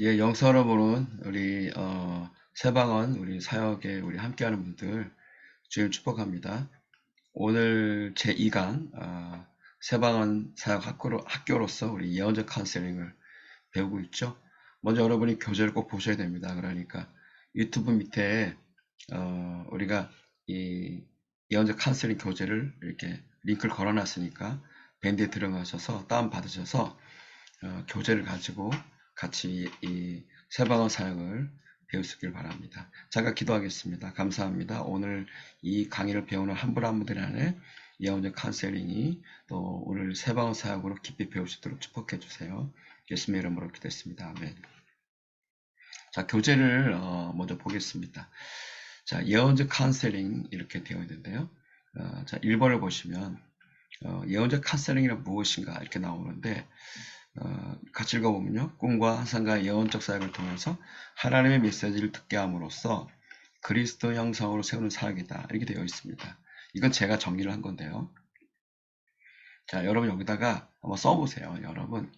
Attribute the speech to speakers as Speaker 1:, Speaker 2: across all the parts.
Speaker 1: 예, 영서 여러분은 우리 새방원 우리 사역에 우리 함께하는 분들 주님 축복합니다. 오늘 제 2강 새방원 사역 학교로서 우리 예언적 카운셀링을 배우고 있죠. 먼저 여러분이 교재를 꼭 보셔야 됩니다. 그러니까 유튜브 밑에 우리가 이 예언적 카운셀링 교재를 이렇게 링크를 걸어놨으니까 밴드에 들어가셔서 다운 받으셔서 교재를 가지고 같이 이 세방언 사역을 배우시길 바랍니다. 잠깐 기도하겠습니다. 감사합니다. 오늘 이 강의를 배우는 한 분 한 분들 안에 예언적 카운셀링이 또 오늘 세방언 사역으로 깊이 배우시도록 축복해 주세요. 예수님의 이름으로 기도했습니다. 아멘. 자, 교재를 먼저 보겠습니다. 자, 예언적 카운셀링 이렇게 되어 있는데요. 자, 1번을 보시면 예언적 카운셀링이란 무엇인가 이렇게 나오는데 같이 읽어보면요. 꿈과 환상과 예언적 사역을 통해서 하나님의 메시지를 듣게 함으로써 그리스도 형상으로 세우는 사역이다. 이렇게 되어 있습니다. 이건 제가 정리를 한 건데요. 자, 여러분 여기다가 한번 써보세요. 여러분,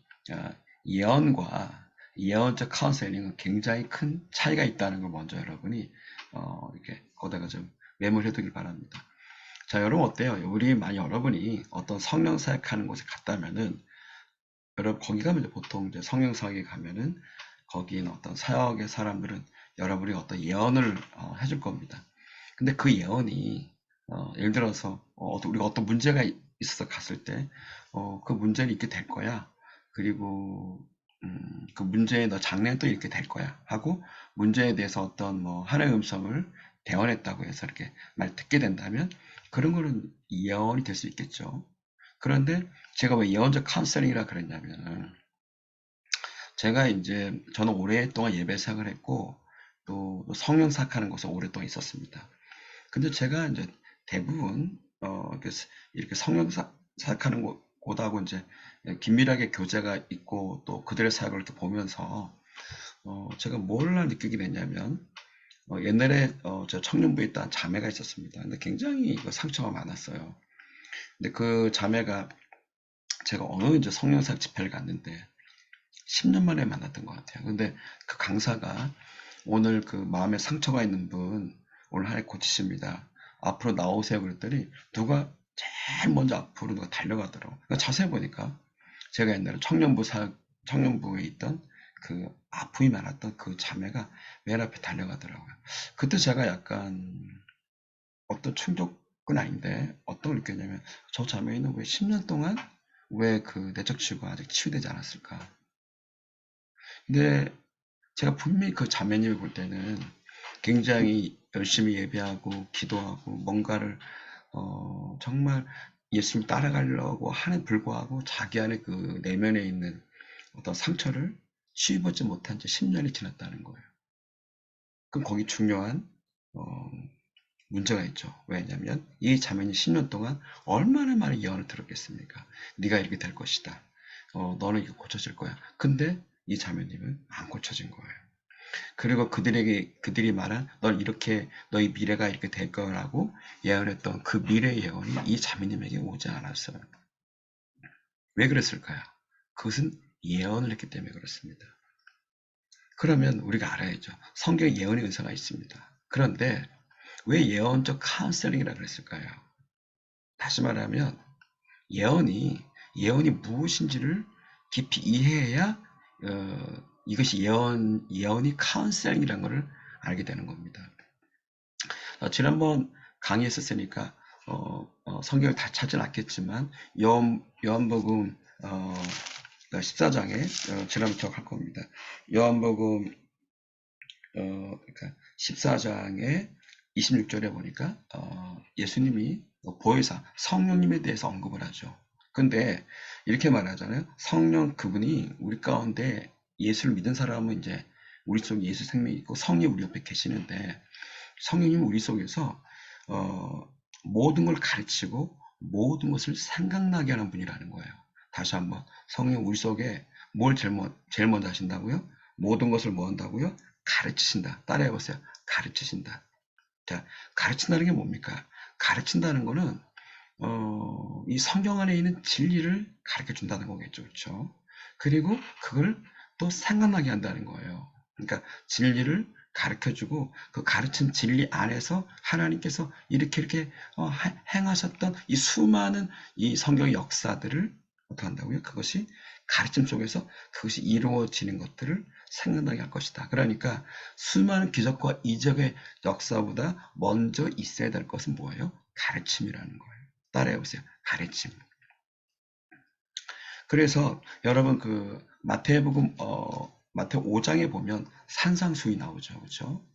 Speaker 1: 예언과 예언적 카운셀링은 굉장히 큰 차이가 있다는 걸 먼저 여러분이 이렇게 거기다가 좀 메모를 해두길 바랍니다. 자, 여러분 어때요? 우리 만약 여러분이 어떤 성령 사역하는 곳에 갔다면은 여러분 거기 가면 이제 보통 이제 성령 사역에 가면은 거기 있는 어떤 사역의 사람들은 여러분이 어떤 예언을 해줄 겁니다. 근데 그 예언이 예를 들어서 우리가 어떤 문제가 있어서 갔을 때 그 문제는 이렇게 될 거야. 그리고 그 문제에 너 장래는 또 이렇게 될 거야 하고 문제에 대해서 어떤 뭐 하나의 음성을 대언했다고 해서 이렇게 말 듣게 된다면 그런 거는 예언이 될 수 있겠죠. 그런데 제가 왜 예언적 카운셀링이라 그랬냐면은 제가 이제 저는 오랫동안 예배 생활을 했고 또 성령 사역하는 곳에 오랫동안 있었습니다. 근데 제가 이제 대부분 이렇게 성령 사역하는 곳하고 이제 긴밀하게 교제가 있고 또 그들의 사역을 이렇게 보면서 제가 뭘 느끼게 됐냐면 옛날에 저 청년부에 있던 자매가 있었습니다. 근데 굉장히 상처가 많았어요. 근데 그 자매가 제가 어느 이제 성령사역 집회를 갔는데 10년 만에 만났던 것 같아요. 근데 그 강사가 오늘 그 마음에 상처가 있는 분 오늘 하나 고치십니다. 앞으로 나오세요 그랬더니 누가 제일 먼저 앞으로 누가 달려가더라고요. 그러니까 자세히 보니까 제가 옛날에 청년부에 있던 그 아픔이 많았던 그 자매가 맨 앞에 달려가더라고요. 그때 제가 약간 어떤 충격은 아닌데 어떤 걸 느꼈냐면 저 자매는 왜 10년 동안 왜 그 내적 치유가 아직 치유되지 않았을까? 근데 제가 분명히 그 자매님을 볼 때는 굉장히 열심히 예배하고 기도하고 뭔가를 정말 예수님 따라가려고 하는 불구하고 자기 안에 그 내면에 있는 어떤 상처를 치유받지 못한 지 10년이 지났다는 거예요. 그럼 거기 중요한 어, 문제가 있죠. 왜냐하면 이 자매는 10년 동안 얼마나 많은 예언을 들었겠습니까? 네가 이렇게 될 것이다. 너는 이거 고쳐질 거야. 근데 이 자매님은 안 고쳐진 거예요. 그리고 그들이 말한 넌 이렇게 너희 미래가 이렇게 될 거라고 예언했던 그 미래 예언이 이 자매님에게 오지 않았어요. 왜 그랬을까요? 그것은 예언을 했기 때문에 그렇습니다. 그러면 우리가 알아야죠. 성경에 예언의 은사가 있습니다. 그런데 왜 예언적 카운셀링이라고 그랬을까요? 다시 말하면 예언이 예언이 무엇인지를 깊이 이해해야 이것이 예언이 카운셀링이라는 것을 알게 되는 겁니다. 지난번 강의했었으니까 성경을 다 찾진 않겠지만 요한복음 14장에 지난번 기억할 겁니다. 요한복음 그러니까 14장에 26절에 보니까 예수님이 보혜사 성령님에 대해서 언급을 하죠. 근데 이렇게 말하잖아요. 성령 그분이 우리 가운데 예수를 믿은 사람은 이제 우리 속에 예수 생명이 있고 성령이 우리 옆에 계시는데 성령님은 우리 속에서 모든 걸 가르치고 모든 것을 생각나게 하는 분이라는 거예요. 다시 한번 성령 우리 속에 뭘 제일 먼저 하신다고요? 모든 것을 뭐 한다고요? 가르치신다. 따라해보세요. 가르치신다. 자, 가르친다는 게 뭡니까? 가르친다는 거는 이 성경 안에 있는 진리를 가르쳐 준다는 거겠죠. 그렇죠? 그리고 그걸 또 생각나게 한다는 거예요. 그러니까 진리를 가르쳐주고 그 가르친 진리 안에서 하나님께서 이렇게 행하셨던 이 수많은 이 성경의 역사들을 어떻게 한다고요? 그것이 가르침 속에서 그것이 이루어지는 것들을 생각나게 할 것이다. 그러니까 수많은 기적과 이적의 역사보다 먼저 있어야 될 것은 뭐예요? 가르침이라는 거예요. 따라해보세요. 가르침. 그래서 여러분 그 마태복음 마태 5장에 보면 산상수훈이 나오죠. 그렇죠?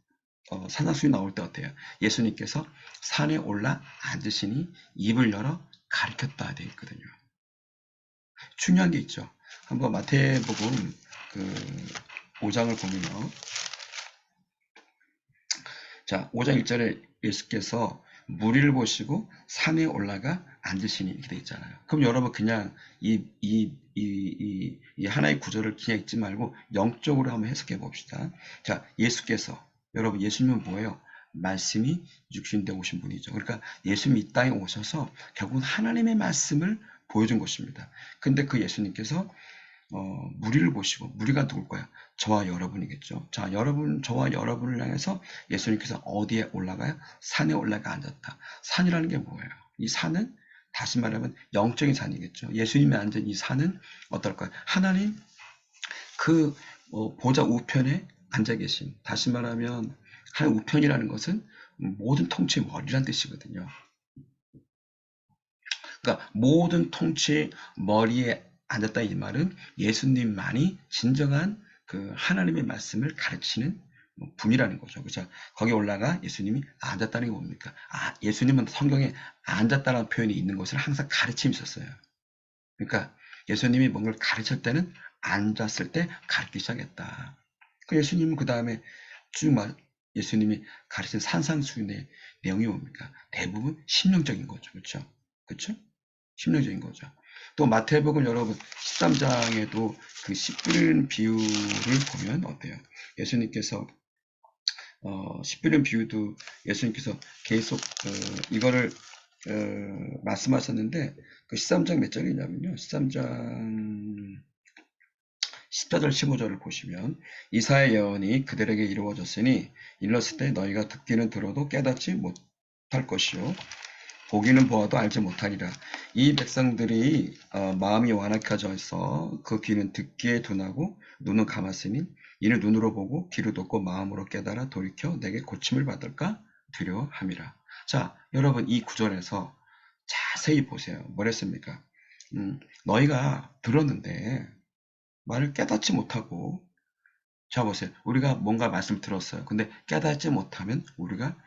Speaker 1: 산상수훈이 나올 때 어때요? 예수님께서 산에 올라 앉으시니 입을 열어 가르쳤다 되어 있거든요. 중요한 게 있죠. 한번 마태복음 그 5장을 보면요. 자, 5장 1절에 예수께서 무리를 보시고 산에 올라가 앉으시니 이렇게 돼 있잖아요. 그럼 여러분 그냥 이 하나의 구절을 그냥 읽지 말고 영적으로 한번 해석해 봅시다. 자, 예수께서 여러분 예수님은 뭐예요? 말씀이 육신되어 오신 분이죠. 그러니까 예수님 이 땅에 오셔서 결국은 하나님의 말씀을 보여준 것입니다. 근데 그 예수님께서 무리를 보시고 무리가 누굴 거야? 저와 여러분이겠죠. 자, 저와 여러분을 향해서 예수님께서 어디에 올라가요? 산에 올라가 앉았다. 산이라는 게 뭐예요? 이 산은 다시 말하면 영적인 산이겠죠. 예수님이 앉은 이 산은 어떨까요? 하나님 그 보좌 우편에 앉아 계신, 다시 말하면 하나님 우편이라는 것은 모든 통치의 머리란 뜻이거든요. 그러니까 모든 통치의 머리에 앉았다 이 말은 예수님만이 진정한 그 하나님의 말씀을 가르치는 분이라는 거죠. 그죠? 거기 올라가 예수님이 앉았다는 게 뭡니까? 예수님은 성경에 앉았다는 표현이 있는 것을 항상 가르침이 있었어요. 그러니까 예수님이 뭔가를 가르칠 때는 앉았을 때 가르치기 시작했다. 그 예수님은 그 다음에 쭉 예수님이 가르친 산상수훈의 내용이 뭡니까? 대부분 심령적인 거죠. 그렇죠? 그렇죠? 심리적인 거죠. 또 마태복음 여러분 13장에도 그 씨 뿌리는 비유를 보면 어때요? 예수님께서 씨 뿌리는 비유도 예수님께서 계속 이거를 말씀하셨는데 그 13장 몇 절이냐면요. 13장 14절 15절을 보시면 이사야 예언이 그들에게 이루어졌으니 일렀을 때 너희가 듣기는 들어도 깨닫지 못할 것이요 보기는 보아도 알지 못하리라. 이 백성들이 마음이 완악해져 있어 그 귀는 듣기에 둔하고 눈은 감았으니 이는 눈으로 보고 귀로 듣고 마음으로 깨달아 돌이켜 내게 고침을 받을까 두려워함이라. 자, 여러분 이 구절에서 자세히 보세요. 뭐랬습니까? 너희가 들었는데 말을 깨닫지 못하고 자 보세요. 우리가 뭔가 말씀을 들었어요. 근데 깨닫지 못하면 우리가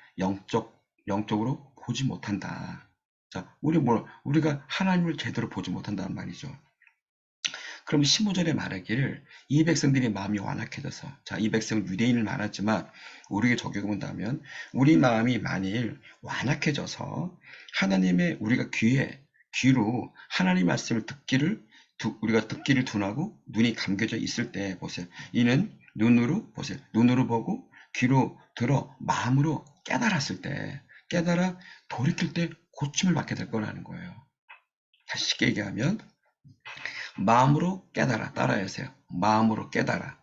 Speaker 1: 영적으로 보지 못한다. 자, 우리가 하나님을 제대로 보지 못한다는 말이죠. 그럼 15절에 말하기를 이 백성들이 마음이 완악해져서 자, 이 백성은 유대인을 말하지만 우리에게 적용해 본다면 우리 마음이 만일 완악해져서 하나님의 우리가 귀로 하나님 말씀을 우리가 듣기를 둔하고 눈이 감겨져 있을 때 보세요. 이는 눈으로 보세요. 눈으로 보고 귀로 들어 마음으로 깨달았을 때 깨달아 돌이킬 때 고침을 받게 될 거라는 거예요. 다시 쉽게 얘기하면 마음으로 깨달아. 따라하세요. 마음으로 깨달아.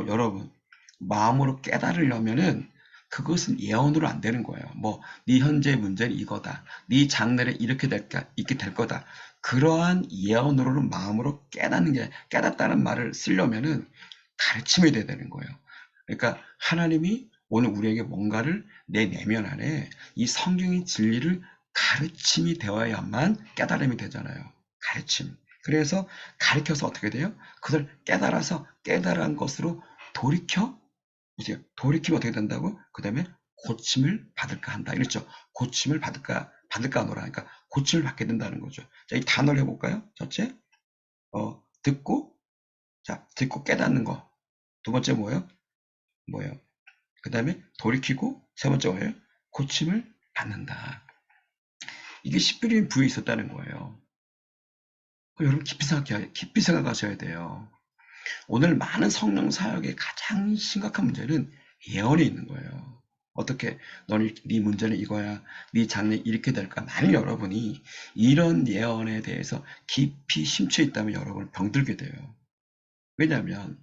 Speaker 1: 여러분 마음으로 깨달으려면은 그것은 예언으로 안 되는 거예요. 네 현재 문제는 이거다. 네 장래는 이렇게 될 거다. 그러한 예언으로는 마음으로 깨닫다는 말을 쓰려면은 가르침이 돼야 되는 거예요. 그러니까 하나님이 오늘 우리에게 뭔가를 내 내면 안에 이 성경의 진리를 가르침이 되어야만 깨달음이 되잖아요. 가르침. 그래서 가르쳐서 어떻게 돼요? 그걸 깨달아서 깨달은 것으로 보세요. 돌이키면 어떻게 된다고? 그 다음에 고침을 받을까 한다. 이랬죠. 고침을 받을까 하노라. 그러니까 고침을 받게 된다는 거죠. 자, 이 단어를 해볼까요? 첫째, 듣고, 듣고 깨닫는 거. 두 번째 뭐예요? 그 다음에 돌이키고, 세 번째 뭐예요? 고침을 받는다. 이게 십비린 부에 있었다는 거예요. 여러분 깊이 생각하셔야 돼요. 오늘 많은 성령 사역의 가장 심각한 문제는 예언이 있는 거예요. 어떻게 네 문제는 이거야. 네 장래 이렇게 될까. 만약 여러분이 이런 예언에 대해서 깊이 심취해 있다면 여러분은 병들게 돼요. 왜냐하면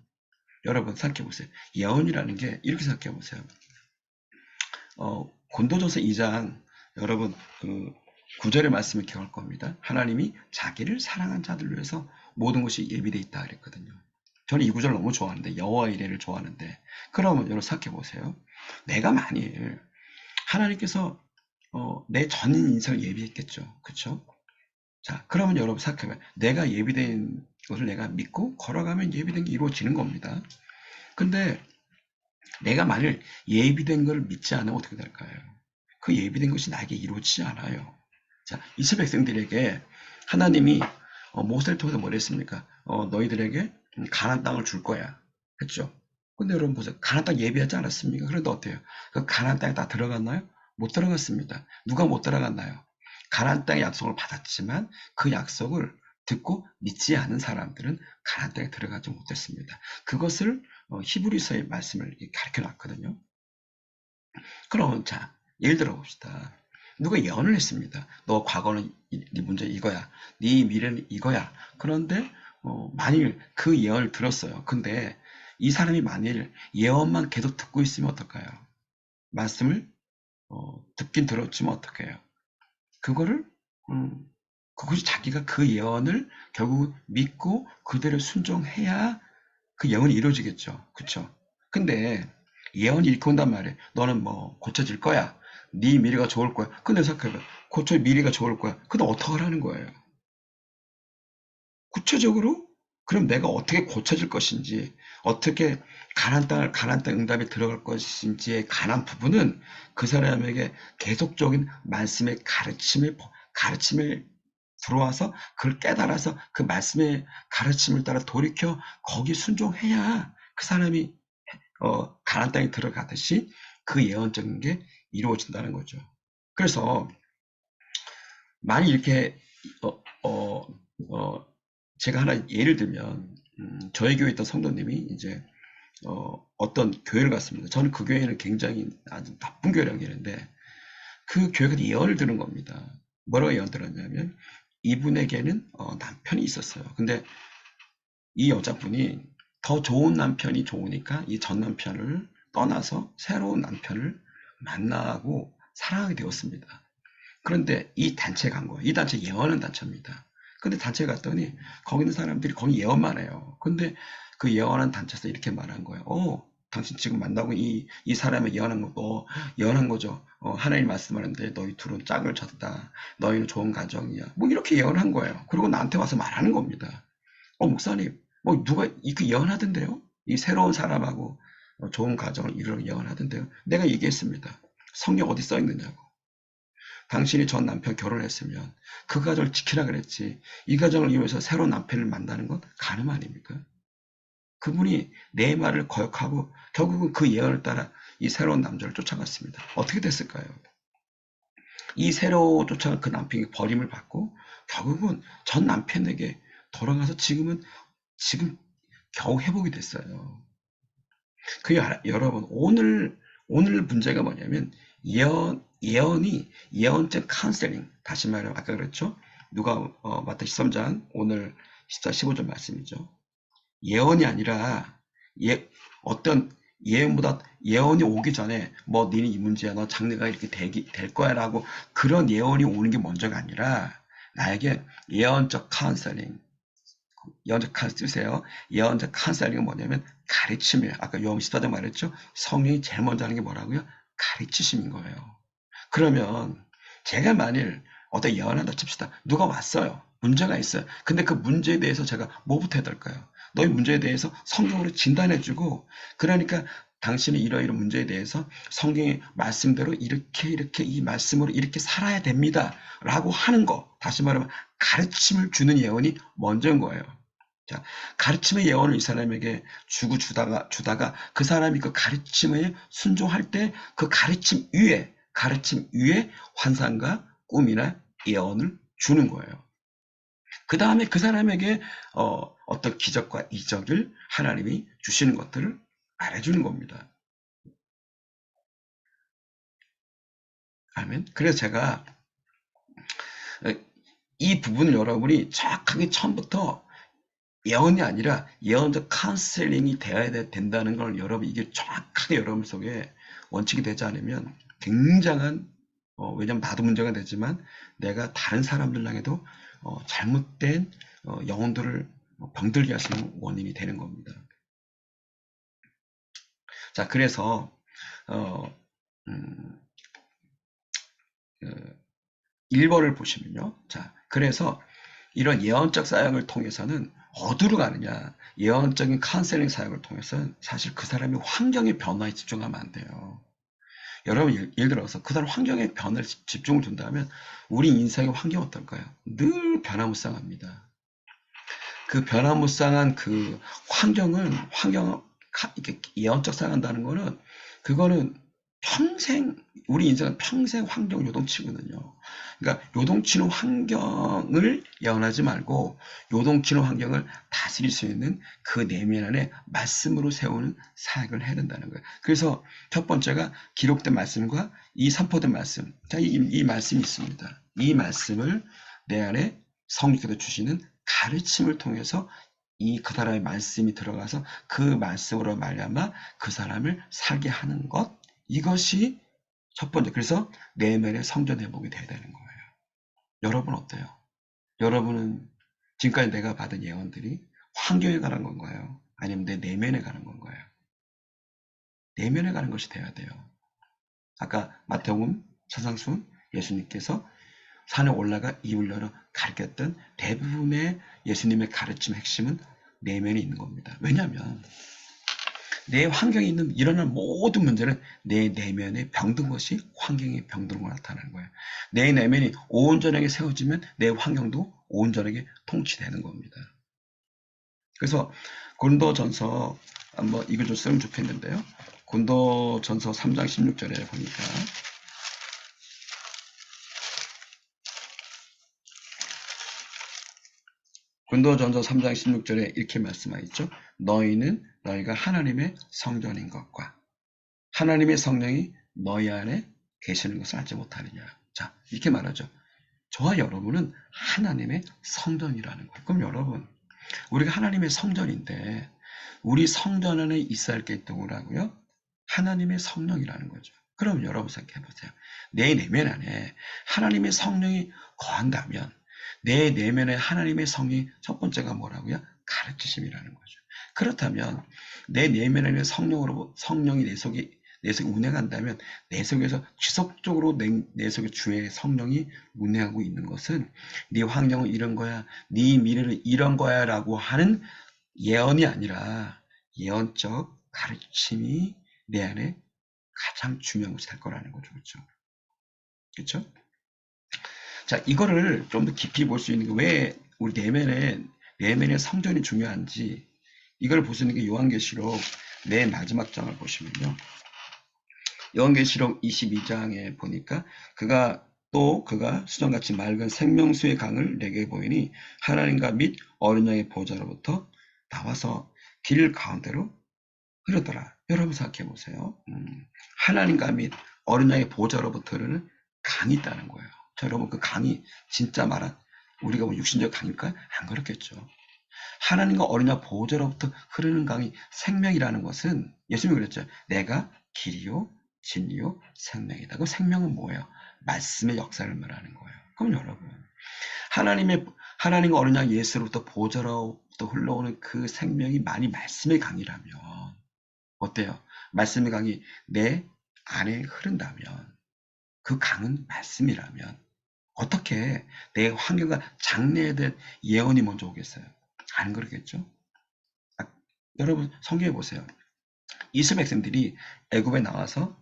Speaker 1: 여러분 생각해 보세요. 예언이라는 게 이렇게 생각해 보세요. 고린도전서 2장 여러분 그 9절의 말씀을 기억할 겁니다. 하나님이 자기를 사랑한 자들을 위해서 모든 것이 예비되어 있다 그랬거든요. 저는 이 구절 너무 좋아하는데 여호와의 이레를 좋아하는데 그러면 여러분 생각해 보세요. 내가 만일 하나님께서 내 전인 인생을 예비했겠죠. 그렇죠? 자, 그러면 여러분 생각해봐요. 내가 예비된 것을 내가 믿고 걸어가면 예비된 게 이루어지는 겁니다. 근데 내가 만일 예비된 걸 믿지 않으면 어떻게 될까요? 그 예비된 것이 나에게 이루어지지 않아요. 자, 이스라엘 백성들에게 하나님이 모세를 통해서 뭐라 했습니까? 너희들에게 가나안 땅을 줄 거야. 했죠. 근데 여러분 보세요. 가나안 땅 예비하지 않았습니까? 그런데 어때요? 그 가나안 땅에 다 들어갔나요? 못 들어갔습니다. 누가 못 들어갔나요? 가나안 땅의 약속을 받았지만 그 약속을 듣고 믿지 않은 사람들은 가나안 땅에 들어가지 못했습니다. 그것을 히브리서의 말씀을 가르쳐 놨거든요. 그럼 자, 예를 들어 봅시다. 누가 예언을 했습니다. 너 과거는 네 문제 이거야. 네 미래는 이거야. 그런데 만일 그 예언을 들었어요. 근데 이 사람이 만일 예언만 계속 듣고 있으면 어떨까요? 말씀을 듣긴 들었지만 어떡해요? 그거를 그것이 자기가 그 예언을 결국 믿고 그대로 순종해야 그 예언이 이루어지겠죠. 그쵸? 근데 예언이 이렇게 온단 말이에요. 너는 뭐 고쳐질 거야. 네 미래가 좋을 거야. 근데 생각해봐. 고쳐 미래가 좋을 거야. 근데 어떻게 하라는 거예요? 구체적으로 그럼 내가 어떻게 고쳐질 것인지, 어떻게 가나안 땅 응답에 들어갈 것인지에 관한 부분은 그 사람에게 계속적인 말씀의 가르침을 들어와서 그걸 깨달아서 그 말씀의 가르침을 따라 돌이켜 거기 순종해야 그 사람이 가나안 땅에 들어가듯이 그 예언적인 게 이루어진다는 거죠. 그래서 만약 이렇게 어, 어, 어, 제가 하나 예를 들면 저희 교회에 있던 성도님이 이제 어떤 교회를 갔습니다. 저는 그 교회는 굉장히 아주 나쁜 교회라고 얘기하는데 그 교회가 예언을 들은 겁니다. 뭐라고 예언 들었냐면 이분에게는 남편이 있었어요. 근데 이 여자분이 더 좋은 남편이 좋으니까 이 전 남편을 떠나서 새로운 남편을 만나고 사랑하게 되었습니다. 그런데 이 단체에 간 거예요. 이 단체 예언하는 단체입니다. 근데 단체에 갔더니 거기 있는 사람들이 거기 예언만 해요. 근데 그 예언하는 단체에서 이렇게 말한 거예요. 당신 지금 만나고 이 사람의 예언한 것도 예언한 거죠. 하나님 말씀하는데 너희 둘은 짝을 졌다. 너희는 좋은 가정이야. 뭐 이렇게 예언한 거예요. 그리고 나한테 와서 말하는 겁니다. 목사님, 뭐 누가 이렇게 예언하던데요? 이 새로운 사람하고 좋은 가정을 이루려고 예언하던데요. 내가 얘기했습니다. 성경 어디 써 있느냐고. 당신이 전 남편 결혼했으면 그 가정을 지키라 그랬지. 이 가정을 이용해서 새로운 남편을 만나는 건 가늠 아닙니까? 그분이 내 말을 거역하고 결국은 그 예언을 따라 이 새로운 남자를 쫓아갔습니다. 어떻게 됐을까요? 이 새로 쫓아간 그 남편이 버림을 받고 결국은 전 남편에게 돌아가서 지금 겨우 회복이 됐어요. 여러분 오늘 문제가 뭐냐면 예언이 예언적 카운셀링 다시 말하면 아까 그랬죠. 누가 마태 13장 오늘 14, 15절 말씀이죠. 예언이 아니라 어떤 예언보다 예언이 오기 전에 뭐 너는 이 문제야 너 장래가 이렇게 될 거야라고 그런 예언이 오는 게 먼저가 아니라 나에게 예언적 카운셀링 예언적 카운셀 쓰세요. 예언적 카운셀링은 뭐냐면 가르침이에요. 아까 요한 14장 말했죠. 성령이 제일 먼저 하는 게 뭐라고요? 가르치심인 거예요. 그러면 제가 만일 어떤 예언한다 칩시다. 누가 왔어요. 문제가 있어요. 근데 그 문제에 대해서 제가 뭐부터 해야 될까요? 너희 문제에 대해서 성경으로 진단해주고 그러니까 당신이 이러이러 문제에 대해서 성경의 말씀대로 이렇게 이 말씀으로 이렇게 살아야 됩니다. 라고 하는 거. 다시 말하면 가르침을 주는 예언이 먼저인 거예요. 자, 가르침의 예언을 이 사람에게 주다가 그 사람이 그 가르침에 순종할 때 그 가르침 위에 환상과 꿈이나 예언을 주는 거예요. 그 다음에 그 사람에게 어떤 기적과 이적을 하나님이 주시는 것들을 말해주는 겁니다. 아멘. 그래서 제가 이 부분을 여러분이 정확하게 처음부터 예언이 아니라 예언적 카운셀링이 된다는 걸 여러분, 이게 정확하게 여러분 속에 원칙이 되지 않으면 굉장한, 왜냐면 나도 문제가 되지만 내가 다른 사람들 향해도 잘못된 영혼들을 병들게 할 수 있는 원인이 되는 겁니다. 자, 그래서 어, 음, 1번을 보시면요. 자, 그래서 이런 예언적 사역을 통해서는 어디로 가느냐? 예언적인 카운셀링 사역을 통해서는 사실 그 사람의 환경의 변화에 집중하면 안 돼요. 여러분, 예를 들어서 그 사람 환경의 변화에 집중을 둔다면 우리 인생의 환경 어떨까요? 늘 변화무쌍합니다. 그 변화무쌍한 그 이렇게 예언적 사역한다는 거는, 그거는 평생, 우리 인생은 평생 환경 요동치거든요. 그러니까 요동치는 환경을 예언하지 말고 요동치는 환경을 다스릴 수 있는 그 내면 안에 말씀으로 세우는 사역을 해야 된다는 거예요. 그래서 첫 번째가 기록된 말씀과 이 선포된 말씀. 자, 이 말씀이 있습니다. 이 말씀을 내 안에 성령께서 주시는 가르침을 통해서 그 사람의 말씀이 들어가서 그 말씀으로 말미암아 그 사람을 살게 하는 것, 이것이 첫 번째. 그래서 내면의 성전 회복이 돼야 되는 거예요. 여러분 어때요? 여러분은 지금까지 내가 받은 예언들이 환경에 관한 건가요? 아니면 내 내면에 관한 건가요? 내면에 관한 것이 돼야 돼요. 아까 마태복음 서상순 예수님께서 산에 올라가 입을 열어 가르쳤던 대부분의 예수님의 가르침 핵심은 내면에 있는 겁니다. 왜냐하면 내 환경에 있는 일어나는 모든 문제는 내 내면에 병든 것이 환경에 병든 걸 나타나는 거예요. 내 내면이 온전하게 세워지면 내 환경도 온전하게 통치되는 겁니다. 그래서 고린도전서 한번 이걸 좀 쓰면 좋겠는데요. 고린도전서 3장 16절에 보니까 고린도전서 3장 16절에 이렇게 말씀하였죠. 너희가 하나님의 성전인 것과 하나님의 성령이 너희 안에 계시는 것을 알지 못하느냐. 자, 이렇게 말하죠. 저와 여러분은 하나님의 성전이라는 거예요. 그럼 여러분, 우리가 하나님의 성전인데 우리 성전 안에 있어야 할 게 누구라고요? 하나님의 성령이라는 거죠. 그럼 여러분 생각해 보세요. 내 내면 안에 하나님의 성령이 거한다면 내 내면에 하나님의 성이 첫 번째가 뭐라고요? 가르치심이라는 거죠. 그렇다면 내 내면 안에 성령이 내 속에 운행한다면 내 속에서 지속적으로 내 속에 주의 성령이 운행하고 있는 것은 네 환경은 이런 거야, 네 미래는 이런 거야 라고 하는 예언이 아니라 예언적 가르침이 내 안에 가장 중요한 것이 될 거라는 거죠. 그렇죠? 그렇죠? 자, 이거를 좀 더 깊이 볼 수 있는 게 왜 우리 내면의 성전이 중요한지, 이걸 볼 수 있는 게 요한계시록 맨 마지막 장을 보시면요. 요한계시록 22장에 보니까 그가 수정같이 맑은 생명수의 강을 내게 보이니 하나님과 및 어린 양의 보좌로부터 나와서 길 가운데로 흐르더라. 여러분 생각해 보세요. 하나님과 및 어린 양의 보좌로부터 흐르는 강이 있다는 거예요. 자, 여러분, 그 강이 진짜 말한 우리가 뭐 육신적 강일까요? 안 그렇겠죠. 하나님과 어린 양 보좌로부터 흐르는 강이 생명이라는 것은, 예수님이 그랬죠. 내가 길이요 진리요 생명이다. 그 생명은 뭐예요? 말씀의 역사를 말하는 거예요. 그럼 여러분, 하나님과 어린 양 예수로부터 보좌로부터 흘러오는 그 생명이 만이 말씀의 강이라면 어때요? 말씀의 강이 내 안에 흐른다면, 그 강은 말씀이라면 어떻게 내 환경과 장래에 대한 예언이 먼저 오겠어요? 안 그러겠죠? 아, 여러분 성경에 보세요. 이스라엘 백성들이 애굽에 나와서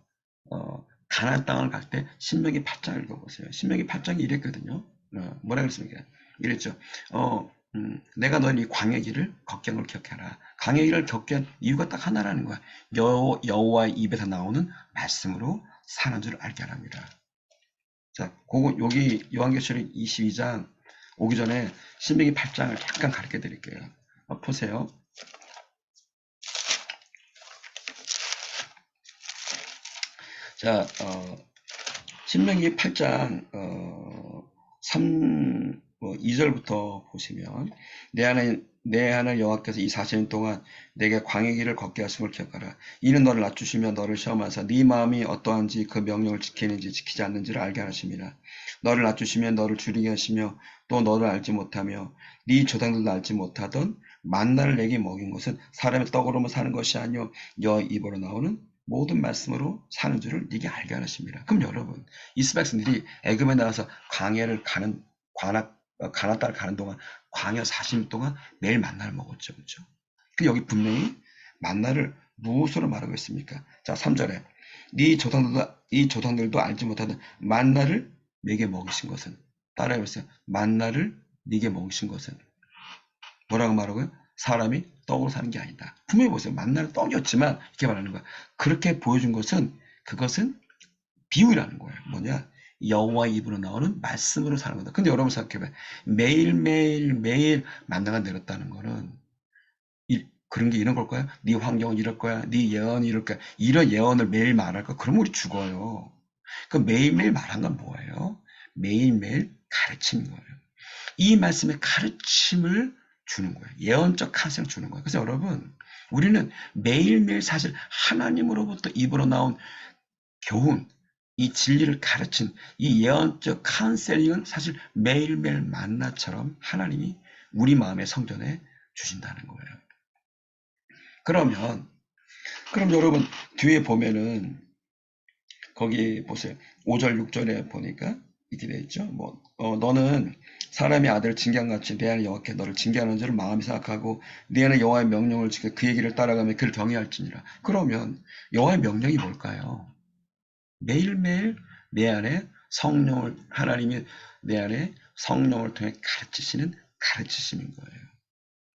Speaker 1: 가나안 땅을 갈 때 신명기 8장을 읽어보세요. 신명기 8장이 이랬거든요. 뭐라 그랬습니까? 이랬죠. 내가 너희 광야 길을 걷게 한 걸 기억해라. 광야 길을 걷게 한 이유가 딱 하나라는 거야. 여호와의 입에서 나오는 말씀으로 사는 줄 알게 하랍니다. 자, 여기 요한계시록 22장 오기 전에 신명기 8장을 잠깐 가르쳐 드릴게요. 보세요. 자, 신명기 8장 2절부터 보시면 내 하나님 여호와께서 이 40년 동안 내게 광야 길을 걷게 하심을 기억하라. 이는 너를 낮추시며 너를 시험하사 네 마음이 어떠한지 그 명령을 지키는지 지키지 않는지를 알게 하심이라. 너를 낮추시며 너를 줄이게 하시며 또 너를 알지 못하며 네 조상들도 알지 못하던 만나를 내게 먹인 것은 사람의 떡으로만 사는 것이 아니요 여호와 입으로 나오는 모든 말씀으로 사는 줄을 네게 알게 하십니다. 그럼 여러분, 이스라엘 백성들이 애굽에 나가서 광야를 가는 가나안 땅을 가는 동안 광야 40년 동안 매일 만나를 먹었죠. 그렇죠? 그 여기 분명히 만나를 무엇으로 말하고 있습니까? 자, 3절에 이 조상들도 알지 못하던 만나를 내게 먹이신 것은, 따라해 보세요. 만나를 네게 먹이신 것은 뭐라고 말하고요? 사람이 떡으로 사는 게 아니다. 분명히 보세요. 만나는 떡이었지만 이렇게 말하는 거야. 그렇게 보여준 것은 그것은 비유라는 거예요. 뭐냐? 여호와의 입으로 나오는 말씀으로 사는 거다. 근데 여러분 생각해봐요. 매일 만나가 내렸다는 거는 그런 게 이런 걸까요? 네 환경은 이럴 거야. 네 예언이 이럴 거야. 이런 예언을 매일 말할까? 그러면 우리 죽어요. 그 매일매일 말한 건 뭐예요? 매일매일 가르치는 거예요. 이 말씀의 가르침을 주는 거예요. 예언적 가르침을 주는 거예요. 그래서 여러분, 우리는 매일매일 사실 하나님으로부터 입으로 나온 교훈, 이 진리를 가르친 이 예언적 카운셀링은 사실 매일매일 만나처럼 하나님이 우리 마음의 성전에 주신다는 거예요. 그럼 여러분 뒤에 보면은 거기 보세요. 5절 6절에 보니까 이렇게 되어 있죠. 너는 사람의 아들을 징계함같이 내 하나님 여호와께 너를 징계하는 줄을 마음이 생각하고 내 하나님 여호와의 명령을 지켜 그의 길을 따라가며 그를 경외할지니라. 그러면 여호와의 명령이 뭘까요? 매일매일 내 안에 성령을 하나님이 내 안에 성령을 통해 가르치시는 가르치심인 거예요.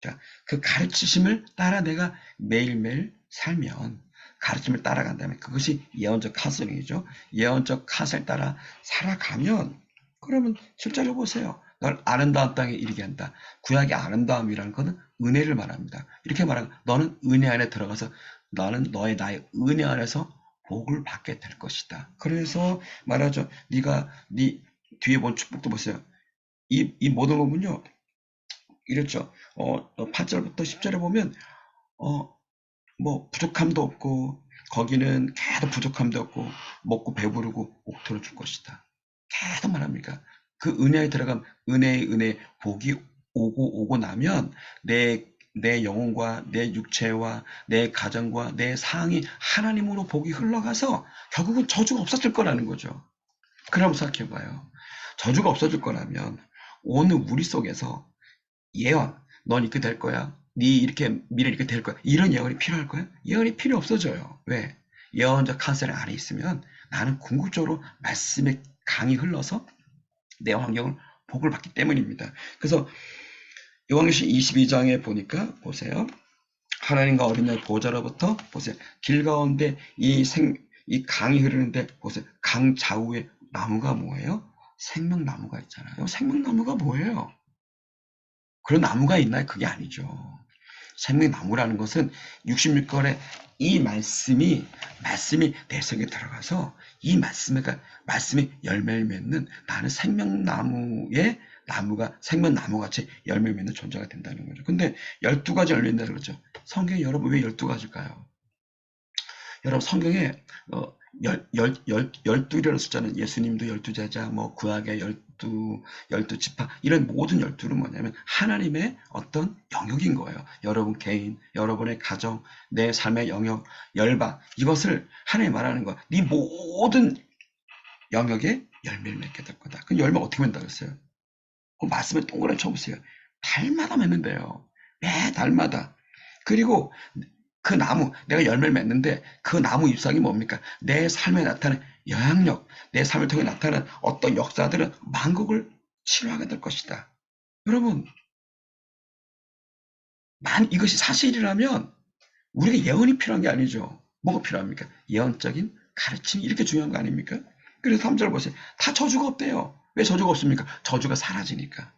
Speaker 1: 자, 그 가르치심을 따라 내가 매일매일 살면 가르침을 따라간다면 그것이 예언적 카슬링이죠. 예언적 카슬 따라 살아가면 그러면 실제로 보세요. 널 아름다운 땅에 이르게 한다. 구약의 아름다움이라는 것은 은혜를 말합니다. 이렇게 말하면 너는 은혜 안에 들어가서 나는 나의 은혜 안에서 복을 받게 될 것이다. 그래서 말하죠. 네 뒤에 본 축복도 보세요. 이 모든 부분요. 이랬죠. 8절부터 10절에 보면 부족함도 없고 거기는 계속 부족함도 없고 먹고 배부르고 옥토를 줄 것이다. 계속 말합니까? 그 은혜에 들어가면 은혜의 복이 오고 나면 내 영혼과 내 육체와 내 가정과 내 상이 하나님으로 복이 흘러가서 결국은 저주가 없어질 거라는 거죠. 그럼 생각해봐요. 저주가 없어질 거라면 오늘 우리 속에서 예언, 넌 이렇게 될 거야. 이렇게 미래 이렇게 될 거야. 이런 예언이 필요할 거야? 예언이 필요 없어져요. 왜? 예언적 카운셀링 안에 있으면 나는 궁극적으로 말씀의 강이 흘러서 내 환경을 복을 받기 때문입니다. 그래서 요한계시록 22장에 보니까 보세요. 하나님과 어린 양의 보좌로부터 보세요. 길 가운데 이 강이 흐르는데 보세요. 강 좌우에 나무가 뭐예요? 생명나무가 있잖아요. 생명나무가 뭐예요? 그런 나무가 있나요? 그게 아니죠. 생명나무라는 것은 66권의 이 말씀이 내 속에 들어가서 이 말씀이 열매를 맺는 나는 생명나무의 생명나무같이 열매를 맺는 존재가 된다는 거죠. 근데 12가지 열매인다고 그러죠. 성경에 여러분 왜 12가지일까요? 여러분 성경에 12이라는 숫자는 예수님도 12제자, 구약의 12지파 이런 모든 12는 뭐냐면 하나님의 어떤 영역인 거예요. 여러분 개인, 여러분의 가정, 내 삶의 영역, 열방 이것을 하나님이 말하는 거야. 네 모든 영역에 열매를 맺게 될 거다. 그 열매 어떻게 맺는다고 했어요? 그 말씀에 동그라미 쳐보세요. 달마다 맺는데요. 매 달마다. 그리고 그 나무, 내가 열매를 맺는데 그 나무 잎사귀 뭡니까? 내 삶에 나타나는 영향력, 내 삶을 통해 나타나는 어떤 역사들은 만국을 치료하게 될 것이다. 여러분, 이것이 사실이라면 우리가 예언이 필요한 게 아니죠. 뭐가 필요합니까? 예언적인 가르침이 이렇게 중요한 거 아닙니까? 그래서 3절 보세요. 다 저주가 없대요. 왜 저주가 없습니까? 저주가 사라지니까.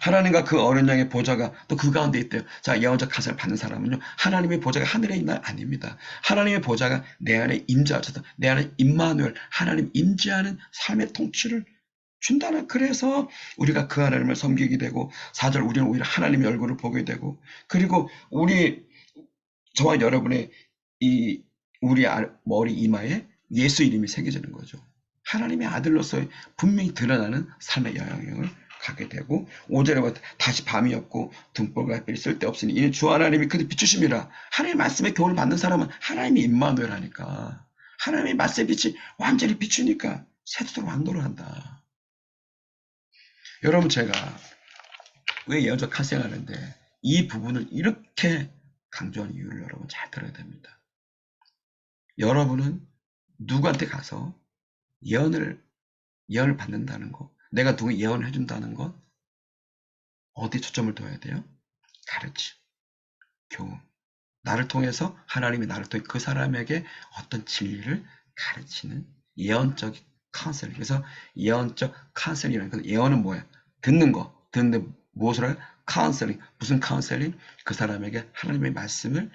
Speaker 1: 하나님과 그 어린 양의 보좌가 또 그 가운데 있대요. 자, 예언적 가사를 받는 사람은요. 하나님의 보좌가 하늘에 있나요? 아닙니다. 하나님의 보좌가 내 안에 임재하셔서 내 안에 임마누엘 하나님 임재하는 삶의 통치를 준다는. 그래서 우리가 그 하나님을 섬기게 되고 4절 우리는 오히려 하나님의 얼굴을 보게 되고, 그리고 저와 여러분의 우리 머리 이마에 예수 이름이 새겨지는 거죠. 하나님의 아들로서 분명히 드러나는 삶의 영향을 가게 되고, 5절에 다시 밤이었고 등불과 햇빛이 쓸데없으니 이는 주 하나님이 그들 비추심이라. 하나님의 말씀의 교훈을 받는 사람은 하나님이 임마누엘 하니까, 하나님의 말씀의 빛이 완전히 비추니까 새도록 왕도를 한다. 여러분, 제가 왜 예언적 탄생하는데 이 부분을 이렇게 강조하는 이유를 여러분 잘 들어야 됩니다. 여러분은 누구한테 가서 예언을 받는다는 거, 내가 누구 예언을 해준다는 것, 어디에 초점을 둬야 돼요? 가르침, 교훈. 나를 통해서, 하나님이 나를 통해 그 사람에게 어떤 진리를 가르치는 예언적 카운셀링. 그래서 예언적 카운셀링이라는 건, 예언은 뭐야? 듣는 거. 듣는데 무엇을 해요? 카운셀링. 무슨 카운셀링? 그 사람에게 하나님의 말씀을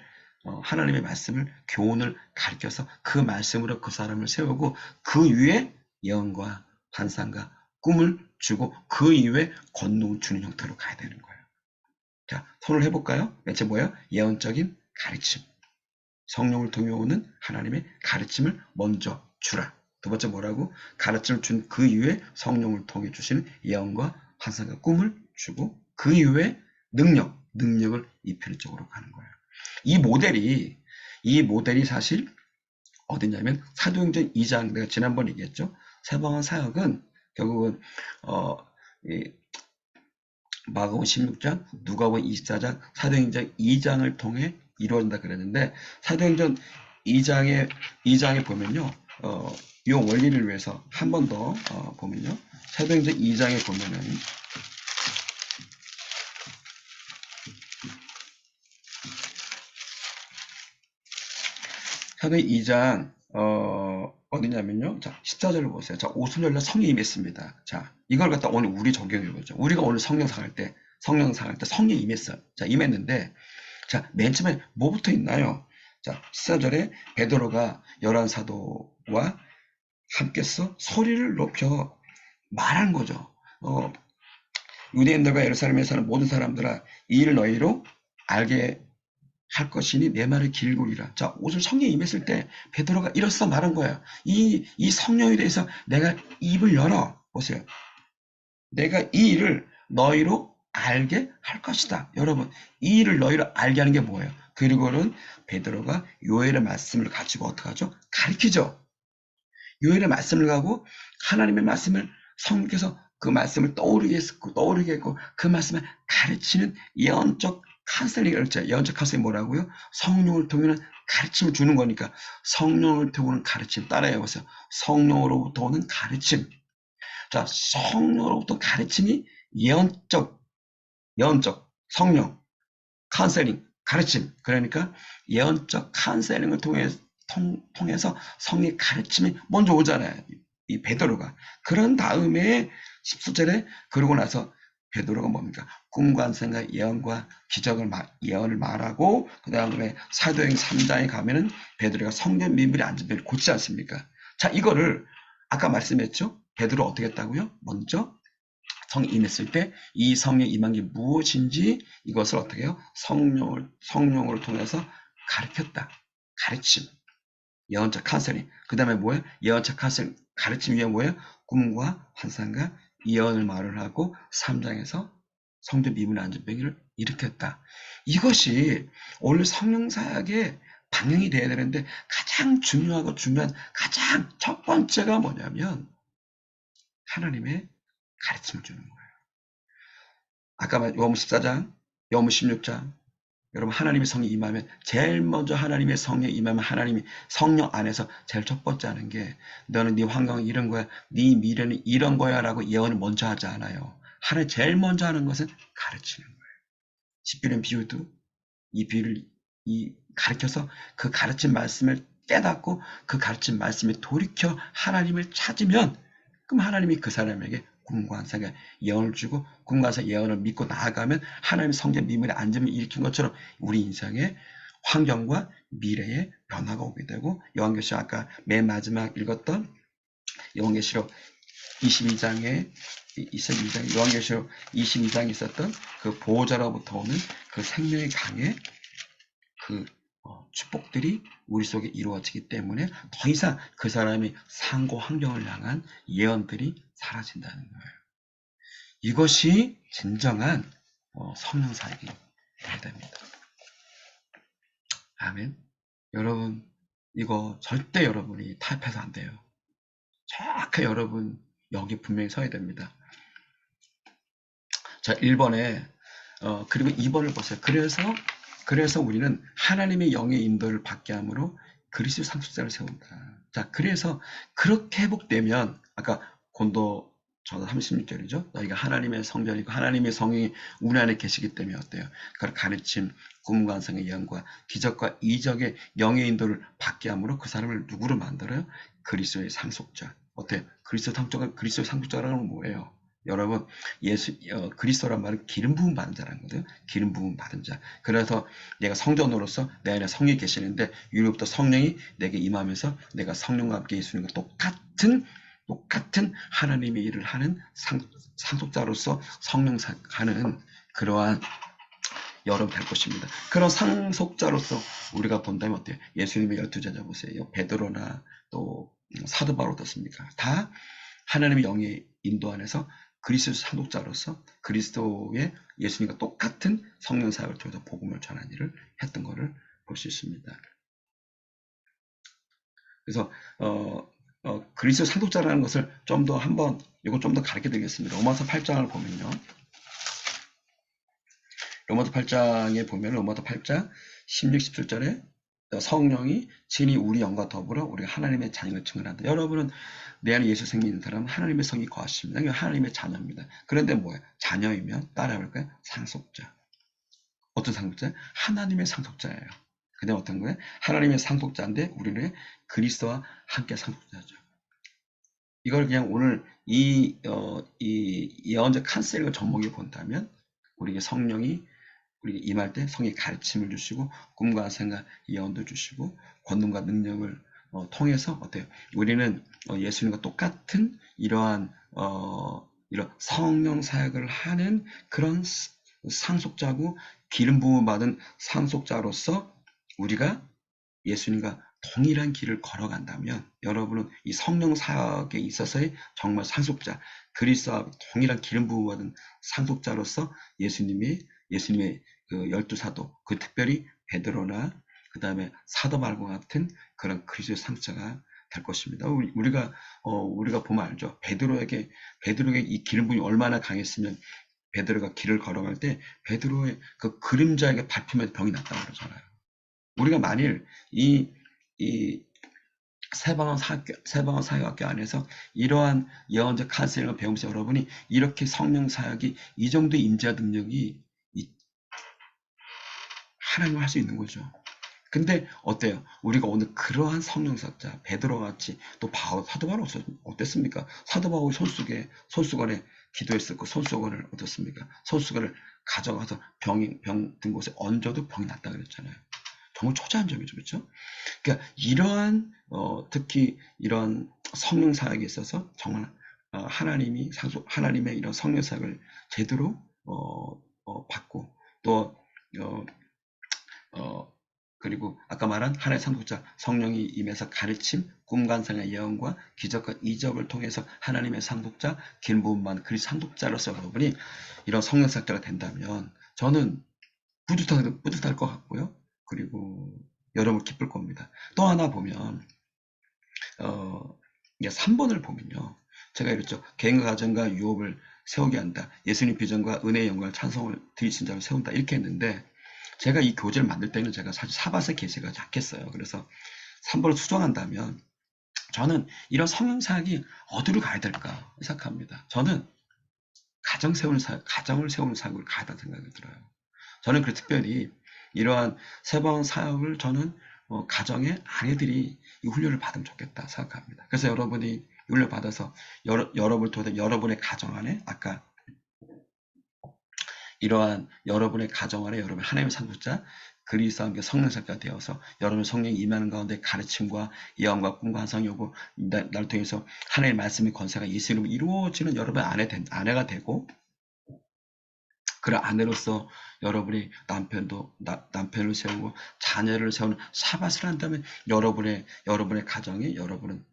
Speaker 1: 교훈을 가르쳐서 그 말씀으로 그 사람을 세우고, 그 위에 예언과 환상과 꿈을 주고, 그 이후에 권능을 주는 형태로 가야 되는 거예요. 자, 손을 해볼까요? 맨 뭐예요? 예언적인 가르침. 성령을 통해 오는 하나님의 가르침을 먼저 주라. 두 번째 뭐라고? 가르침을 준 그 이후에 성령을 통해 주시는 예언과 환상과 꿈을 주고, 그 이후에 능력을 입히는 쪽으로 가는 거예요. 이 모델이 사실 어디냐면 사도행전 2장, 내가 지난번 얘기했죠. 세방한 사역은 결국은 마가복음 16장, 누가복음 24장, 사도행전 2장을 통해 이루어진다 그랬는데, 사도행전 2장에 보면요, 이 원리를 위해서 한 번 더 보면요, 사도행전 2장에 보면은 사도행 2장 어디냐면요, 자 14절을 보세요. 자, 오순절날 성령이 임했습니다. 자, 이걸 갖다 오늘 우리 적용해보죠. 우리가 오늘 성령 상할 때 성령이 임했어요. 자, 임했는데, 자, 맨 처음에 뭐부터 있나요? 자, 14절에 베드로가 11사도와 함께서 소리를 높여 말한 거죠. 유대인들과 예루살렘에 사는 모든 사람들아, 이 일을 너희로 알게 할 것이니 내 말을 길구리라. 자, 오늘 성령이 임했을 때 베드로가 이로써 말한 거예요. 이 성령에 대해서 내가 입을 열어. 보세요. 내가 이 일을 너희로 알게 할 것이다. 여러분, 이 일을 너희로 알게 하는 게 뭐예요? 그리고는 베드로가 요엘의 말씀을 가지고 어떻게 하죠? 가르치죠. 요엘의 말씀을 가고 하나님의 말씀을 성령께서 그 말씀을 떠오르게 했고 그 말씀을 가르치는 예언적 카운셀링을 했죠. 예언적 카운셀링이 뭐라고요? 성령을 통해는 가르침을 주는 거니까, 성령을 통해는 가르침 따라해보세요. 성령으로부터 오는 가르침. 자, 성령으로부터 가르침이 예언적 성령 카운셀링 가르침. 그러니까 예언적 카운셀링을 통해서 성령의 가르침이 먼저 오잖아요. 이 베드로가. 그런 다음에 14절에 그러고 나서 베드로가 뭡니까? 꿈과 환상과 예언과 예언을 말하고, 그 다음에 사도행 3장에 가면은 베드로가 성령 미물에 앉은 배를 고치지 않습니까? 자, 이거를 아까 말씀했죠? 베드로 어떻게 했다고요? 먼저 성이 임했을 때 이 성령 임한 게 무엇인지 이것을 어떻게 해요? 성령으로 통해서 가르쳤다. 가르침. 예언적 카운셀링. 그 다음에 뭐예요? 예언적 카운셀링 가르침 위에 뭐예요? 꿈과 환상과 예언을 말을 하고 3장에서 성전 미문의 안전병기를 일으켰다. 이것이 오늘 성령 사역의 방향이 돼야 되는데, 가장 중요한 가장 첫 번째가 뭐냐면 하나님의 가르침을 주는 거예요. 아까 요한복음 14장, 요한복음 16장, 여러분 하나님의 성령이 임하면 제일 먼저 하나님의 성령이 임하면 하나님이 성령 안에서 제일 첫 번째 하는 게, 너는 네 환경은 이런 거야, 네 미래는 이런 거야 라고 예언을 먼저 하지 않아요. 하나님 제일 먼저 하는 것은 가르치는 거예요. 십비는 비유도 이 비유를 가르쳐서 그 가르친 말씀을 깨닫고 그 가르친 말씀에 돌이켜 하나님을 찾으면, 그럼 하나님이 그 사람에게 꿈과 환상에 예언을 주고, 꿈과 환상 예언을 믿고 나아가면 하나님의 성전 미문에 앉으면 일으킨 것처럼 우리 인생의 환경과 미래의 변화가 오게 되고, 요한계시록 아까 맨 마지막 읽었던 요한계시록 22장에 요한계시록 22장에 있었던 그 보호자로부터 오는 그 생명의 강의 그 축복들이 우리 속에 이루어지기 때문에 더 이상 그 사람이 상고 환경을 향한 예언들이 사라진다는 거예요. 이것이 진정한 성령 사역이 돼야 됩니다. 아멘. 여러분, 이거 절대 여러분이 타협해서 안 돼요. 정확히 여러분 여기 분명히 서야 됩니다. 자, 1번에 그리고 2번을 보세요. 그래서 우리는 하나님의 영의 인도를 받게 함으로 그리스도 상속자를 세운다. 자, 그래서 그렇게 회복되면 아까 본도 저는 36절이죠. 너희가 하나님의 성전이고 하나님의 성령이 우리 안에 계시기 때문에 어때요? 그걸 가르침, 꿈과 환상의 예언과 기적과 이적의 영의 인도를 받게 함으로 그 사람을 누구로 만들어요? 그리스도의 상속자. 어때요? 그리스도의 상속자라는 건 뭐예요? 여러분, 그리스도란 말은 기름 부음 받은 자라는 거거든요. 기름 부음 받은 자. 그래서 내가 성전으로서 내 안에 성령이 계시는데 유로부터 성령이 내게 임하면서 내가 성령과 함께 예수님과 똑같은 하나님의 일을 하는 상속자로서 성령하는 그러한 여러분 될 것입니다. 그런 상속자로서 우리가 본다면 어때요? 예수님의 12제자 보세요. 베드로나 또 사도 바울 어떻습니까? 다 하나님의 영의 인도 안에서 그리스도 상속자로서 그리스도의 예수님과 똑같은 성령 사역을 통해서 복음을 전하는 일을 했던 것을 볼 수 있습니다. 그래서 그리스도 상속자라는 것을 좀 더 이건 좀 더 가르쳐 드리겠습니다. 로마서 8장을 보면요. 로마서 8장에 보면 로마서 8장 16, 17절에 성령이 진히 우리 영과 더불어 우리가 하나님의 자녀를 증언한다. 여러분은 내 안에 예수 생명 있는 사람은 하나님의 성이 거하십니다. 하나님의 자녀입니다. 그런데 뭐예요? 자녀이면 따라볼까요? 상속자. 어떤 상속자? 하나님의 상속자예요. 근데 어떤 거예요? 하나님의 상속자인데 우리는 그리스도와 함께 상속자죠. 이걸 그냥 오늘 이 예언적 칸셀과 접목에 본다면 우리에게 성령이 우리 임할 때 성의 가르침을 주시고 꿈과 생각 예언도 주시고 권능과 능력을 통해서 어때요? 우리는 예수님과 똑같은 이러한 이런 성령 사역을 하는 그런 상속자고 기름 부음 받은 상속자로서 우리가 예수님과 동일한 길을 걸어간다면 여러분은 이 성령 사역에 있어서의 정말 상속자, 그리스도와 동일한 기름 부음 받은 상속자로서 예수님의 그 12사도, 그 특별히 베드로나 그 다음에 사도 바울과 같은 그런 그리스도의 상속자가 될 것입니다. 우리가 보면 알죠. 베드로에게 이 기름 부음이 얼마나 강했으면 베드로가 길을 걸어갈 때 베드로의 그 그림자에게 밟히면 병이 났다고 그러잖아요. 우리가 만일 이 세방언 사역학교 안에서 이러한 예언적 칸셀링을 배우면서 여러분이 이렇게 성령 사역이 이 정도의 임재 능력이 하나님을 할 수 있는 거죠. 근데 어때요? 우리가 오늘 그러한 성령 사역자 베드로와 같이 또 사도 바울 어땠습니까? 사도 바울 손수건에 기도했었고 손수건을 어떻습니까? 손수건을 가져가서 병 든 곳에 얹어도 병이 났다 그랬잖아요. 정말 초자연적이죠, 그렇죠? 그러니까 이러한 특히 이런 성령 사역에 있어서 정말 하나님의 이런 성령 사역을 제대로 받고 또 그리고 아까 말한 하나의 상속자 성령이 임해서 가르침, 꿈관상의 예언과 기적과 이적을 통해서 하나님의 상속자, 기름 부음만 그리스도 상속자로서 여러분이 이런 성령 사역자가 된다면 저는 뿌듯할 것 같고요. 그리고 여러분 기쁠 겁니다. 또 하나 보면 3번을 보면요. 제가 이랬죠. 개인과 가정과 유업을 세우게 한다. 예수님 비전과 은혜의 영광을 찬송을 드리신 자를 세운다. 이렇게 했는데 제가 이 교재를 만들 때는 제가 사실 사바세 계시가 약했어요. 그래서 3번을 수정한다면 저는 이런 성령사역이 어디로 가야 될까 생각합니다. 저는 가정을 세우는 사역을 가야 한다는 생각이 들어요. 저는 그 특별히 이러한 세번 사역을 저는 가정의 아내들이 이 훈련을 받으면 좋겠다 생각합니다. 그래서 여러분이 훈련을 받아서 여러분을 통해 여러분의 가정 안에 아까 이러한 여러분의 가정 안에 여러분 하나님의 상속자 그리스도와 함께 성령사가 되어서 여러분 성령이 임하는 가운데 가르침과 예언과 꿈과 환상이 오고 날 통해서 하나님의 말씀의 권세가 예수 이름으로 이루어지는 여러분의 아내가 되고 그런 아내로서 여러분이 남편을 세우고 자녀를 세우는 샤밧을 한다면 여러분의 가정이 여러분은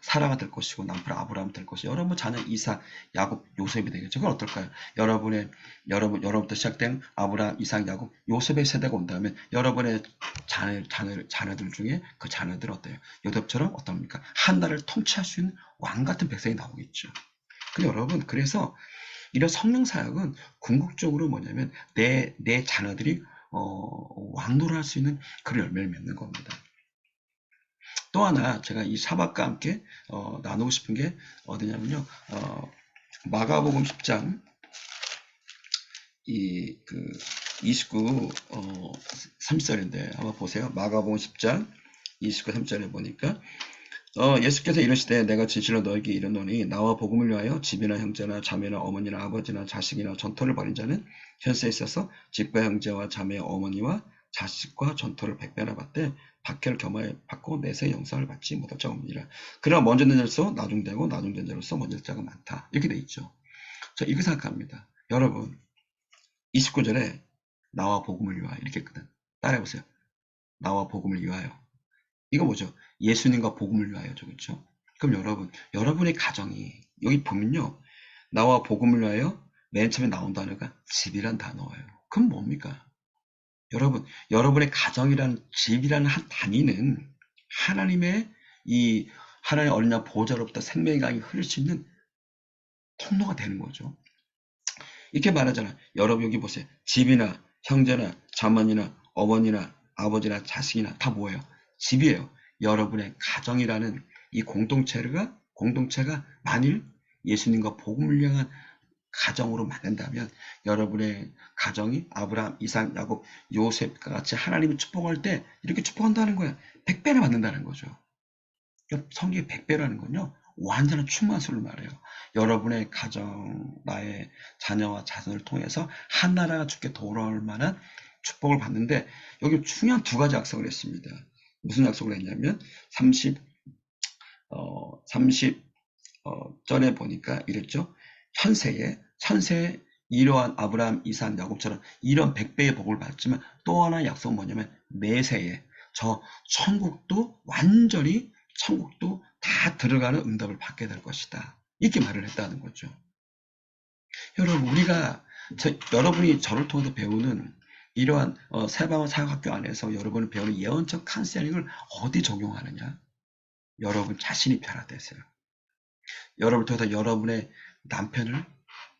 Speaker 1: 사라가 될 것이고 남편 아브라함 될 것이고 여러분 자녀 이삭 야곱 요셉이 되겠죠. 그건 어떨까요? 여러분부터 시작된 아브라함 이삭 야곱 요셉의 세대가 온다면 여러분의 자녀들 중에 그 자녀들 어때요? 요셉처럼 어떻습니까? 한 나라를 통치할 수 있는 왕 같은 백성이 나오겠죠. 근데 여러분 그래서 이런 성령 사역은 궁극적으로 뭐냐면 내 자녀들이 왕노를 할 수 있는 그런 열매를 맺는 겁니다. 또 하나 제가 이 사박과 함께 나누고 싶은 게 어디냐면요. 마가복음 10장 29 30절인데 한번 보세요. 마가복음 10장 29 3절에 보니까 예수께서 이르시되 내가 진실로 너에게 이르노니 나와 복음을 위하여 집이나 형제나 자매나 어머니나 아버지나 자식이나 전토를 벌인 자는 현세에 있어서 집과 형제와 자매 어머니와 자식과 전토를 100배나 받되 박해를 겸하여 받고 내세 영상을 받지 못할 자가 없느니라. 그러나 먼저 된 자로서 나중되고 나중된 자로서 먼저 된 자가 많다. 이렇게 돼 있죠. 저 이렇게 생각합니다. 여러분 29절에 나와 복음을 위하여 이렇게 했거든. 따라해보세요. 나와 복음을 위하여. 이거 뭐죠? 예수님과 복음을 위하여죠. 그렇죠? 그럼 여러분의 가정이 여기 보면요. 나와 복음을 위하여 맨 처음에 나온 단어가 집이란 단어예요. 그럼 뭡니까? 여러분의 가정이라는 집이라는 한 단위는 하나님의 하나님의 어린 양 보좌로부터 생명의 강이 흐를 수 있는 통로가 되는 거죠. 이렇게 말하잖아. 여러분 여기 보세요. 집이나 형제나 자매나 어머니나 아버지나 자식이나 다 뭐예요? 집이에요. 여러분의 가정이라는 이 공동체가 만일 예수님과 복음을 향한 가정으로 만든다면 여러분의 가정이 아브라함, 이삭, 야곱, 요셉과 같이 하나님이 축복할 때 이렇게 축복한다는 거야. 100배나 받는다는 거죠. 성경의 100배라는 건요. 완전한 충만수를 말해요. 여러분의 가정, 나의 자녀와 자손을 통해서 한 나라가 주께 돌아올 만한 축복을 받는데 여기 중요한 두 가지 약속을 했습니다. 무슨 약속을 했냐면 30 절에 보니까 이랬죠. 현세에 이러한 아브라함, 이삭, 야곱처럼 이런 100배의 복을 받지만 또 하나의 약속은 뭐냐면 내세에 저 천국도 다 들어가는 응답을 받게 될 것이다. 이렇게 말을 했다는 거죠. 여러분 여러분이 저를 통해서 배우는 이러한 세방원 사역학교 안에서 여러분이 배우는 예언적 카운셀링을 어디 적용하느냐? 여러분 자신이 변화되세요. 여러분을 통해서 여러분의 남편을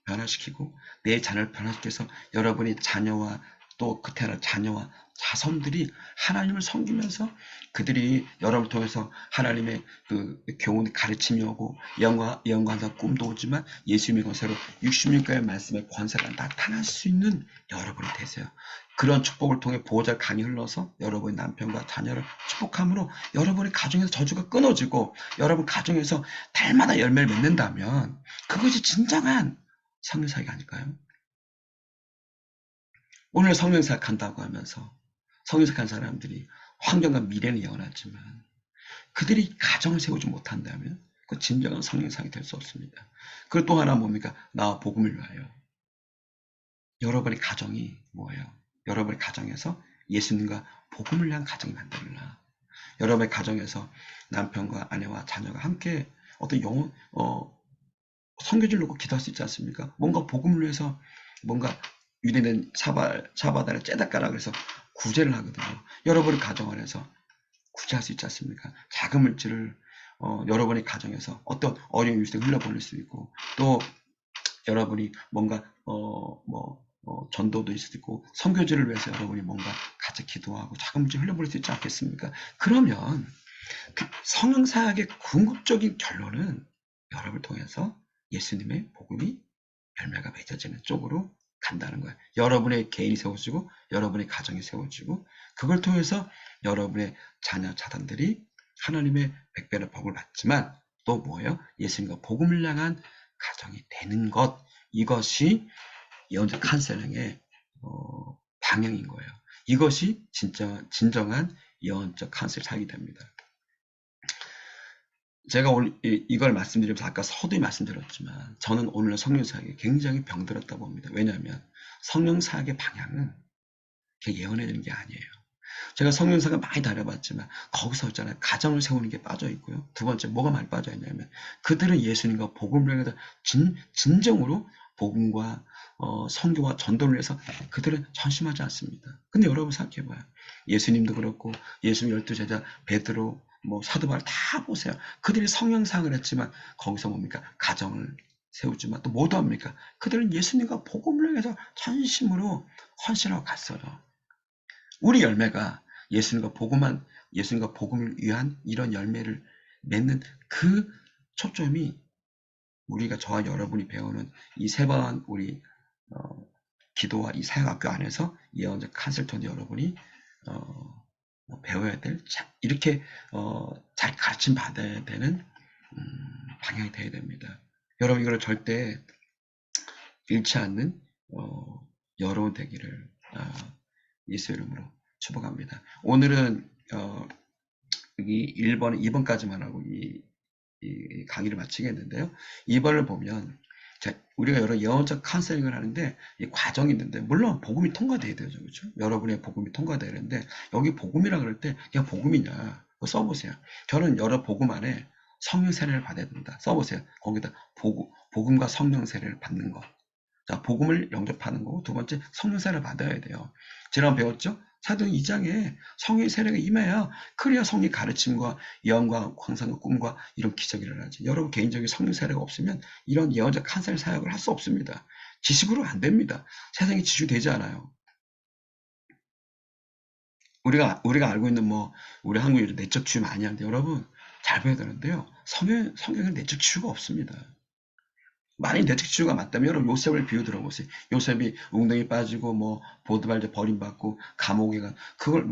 Speaker 1: 변화시키고 내 자녀를 변화시켜서 여러분의 자녀와 또 그 태어날 자녀와 자손들이 하나님을 섬기면서 그들이 여러분을 통해서 하나님의 그 교훈 가르침이 오고 예언과 항상 꿈도 오지만 예수님의 권세로 66가의 말씀의 권세가 나타날 수 있는 여러분이 되세요. 그런 축복을 통해 보호자 강이 흘러서 여러분의 남편과 자녀를 축복함으로 여러분의 가정에서 저주가 끊어지고 여러분 가정에서 달마다 열매를 맺는다면 그것이 진정한 성령사역이 아닐까요? 오늘 성령사역 한다고 하면서 성령사역한 사람들이 환경과 미래는 예언하지만 그들이 가정을 세우지 못한다면 그 진정한 성령사역이 될 수 없습니다. 그리고 또 하나 뭡니까? 나와 복음을 위하여. 여러분의 가정이 뭐예요? 여러분의 가정에서 예수님과 복음을 위한 가정이 만들라. 여러분의 가정에서 남편과 아내와 자녀가 함께 어떤 선교지를 놓고 기도할 수 있지 않습니까? 뭔가 복음을 위해서 뭔가 유대는 사바다를 째다까라 그래서 구제를 하거든요. 여러분의 가정 안에서 구제할 수 있지 않습니까? 작은 물질을 여러분의 가정에서 어떤 어려운 일에 흘려보낼 수 있고 또 여러분이 뭔가 전도도 있을 수 있고 선교지를 위해서 여러분이 뭔가 같이 기도하고 작은 물질 흘려보낼 수 있지 않겠습니까? 그러면 그 성령사역의 궁극적인 결론은 여러분을 통해서 예수님의 복음이 열매가 맺어지는 쪽으로 간다는 거예요. 여러분의 개인이 세워지고 여러분의 가정이 세워지고 그걸 통해서 여러분의 자녀 자손들이 하나님의 100배의 복을 받지만 또 뭐예요? 예수님과 복음을 향한 가정이 되는 것 이것이 예언적 카운셀링의 방향인 거예요. 이것이 진정한 예언적 카운셀 사역이 됩니다. 제가 오늘 이걸 말씀드리면서 아까 서두에 말씀드렸지만 저는 오늘 성령 사역에 굉장히 병들었다고 봅니다. 왜냐하면 성령 사역의 방향은 예언해주는 게 아니에요. 제가 성령 사역을 많이 다녀봤지만 거기서 있잖아요. 가정을 세우는 게 빠져 있고요. 두 번째 뭐가 많이 빠져 있냐면 그들은 예수님과 복음을 위해서 진정으로 복음과 선교와 전도를 위해서 그들은 전심하지 않습니다. 근데 여러분 생각해봐요. 예수님도 그렇고 예수님 12제자 베드로 사도 바울 다 보세요. 그들이 성령상을 했지만 거기서 뭡니까? 가정을 세우지만 또 뭐도 합니까? 그들은 예수님과 복음을 위해서 전심으로 헌신하고 갔어요. 우리 열매가 예수님과 복음을 위한 이런 열매를 맺는 그 초점이 우리가 저와 여러분이 배우는 이 세번 우리 기도와 이 사역학교 안에서 예언적 카운셀턴 여러분이 배워야 될 이렇게 잘 가르침 받아야 되는 방향이 되어야 됩니다. 여러분 이걸 절대 잃지 않는 여러분 되기를 예수 이름으로 축복합니다. 오늘은 여기 1번, 2번까지만 하고 이 강의를 마치겠는데요. 2번을 보면 우리가 여러 예언적 카운셀링을 하는데 이 과정이 있는데 물론 복음이 통과돼야 되죠. 그렇죠? 여러분의 복음이 통과되는데 여기 복음이라 그럴 때 그냥 복음이냐 써보세요. 저는 여러 복음 안에 성령 세례를 받아야 된다. 써보세요. 거기다 복음과 성령 세례를 받는 거. 자, 복음을 영접하는 거고 두 번째 성령 세례를 받아야 돼요. 지난 배웠죠? 사도행 2장에 성령의 세례가 임해야 그래야 성령의 가르침과 예언과 환상과 꿈과 이런 기적이 일어나지. 여러분 개인적인 성령 세례가 없으면 이런 예언적 카운셀 사역을 할 수 없습니다. 지식으로 안 됩니다. 세상에 지식이 되지 않아요. 우리가 알고 있는 우리 한국인이 내적 치유 많이 하는데 여러분 잘 배워야 되는데요. 성경에는 내적 치유가 없습니다. 만약 내적 치유가 맞다면 여러분 요셉을 비유 들어보세요. 요셉이 웅덩이 빠지고 보드발제 버림받고 감옥에 가 그걸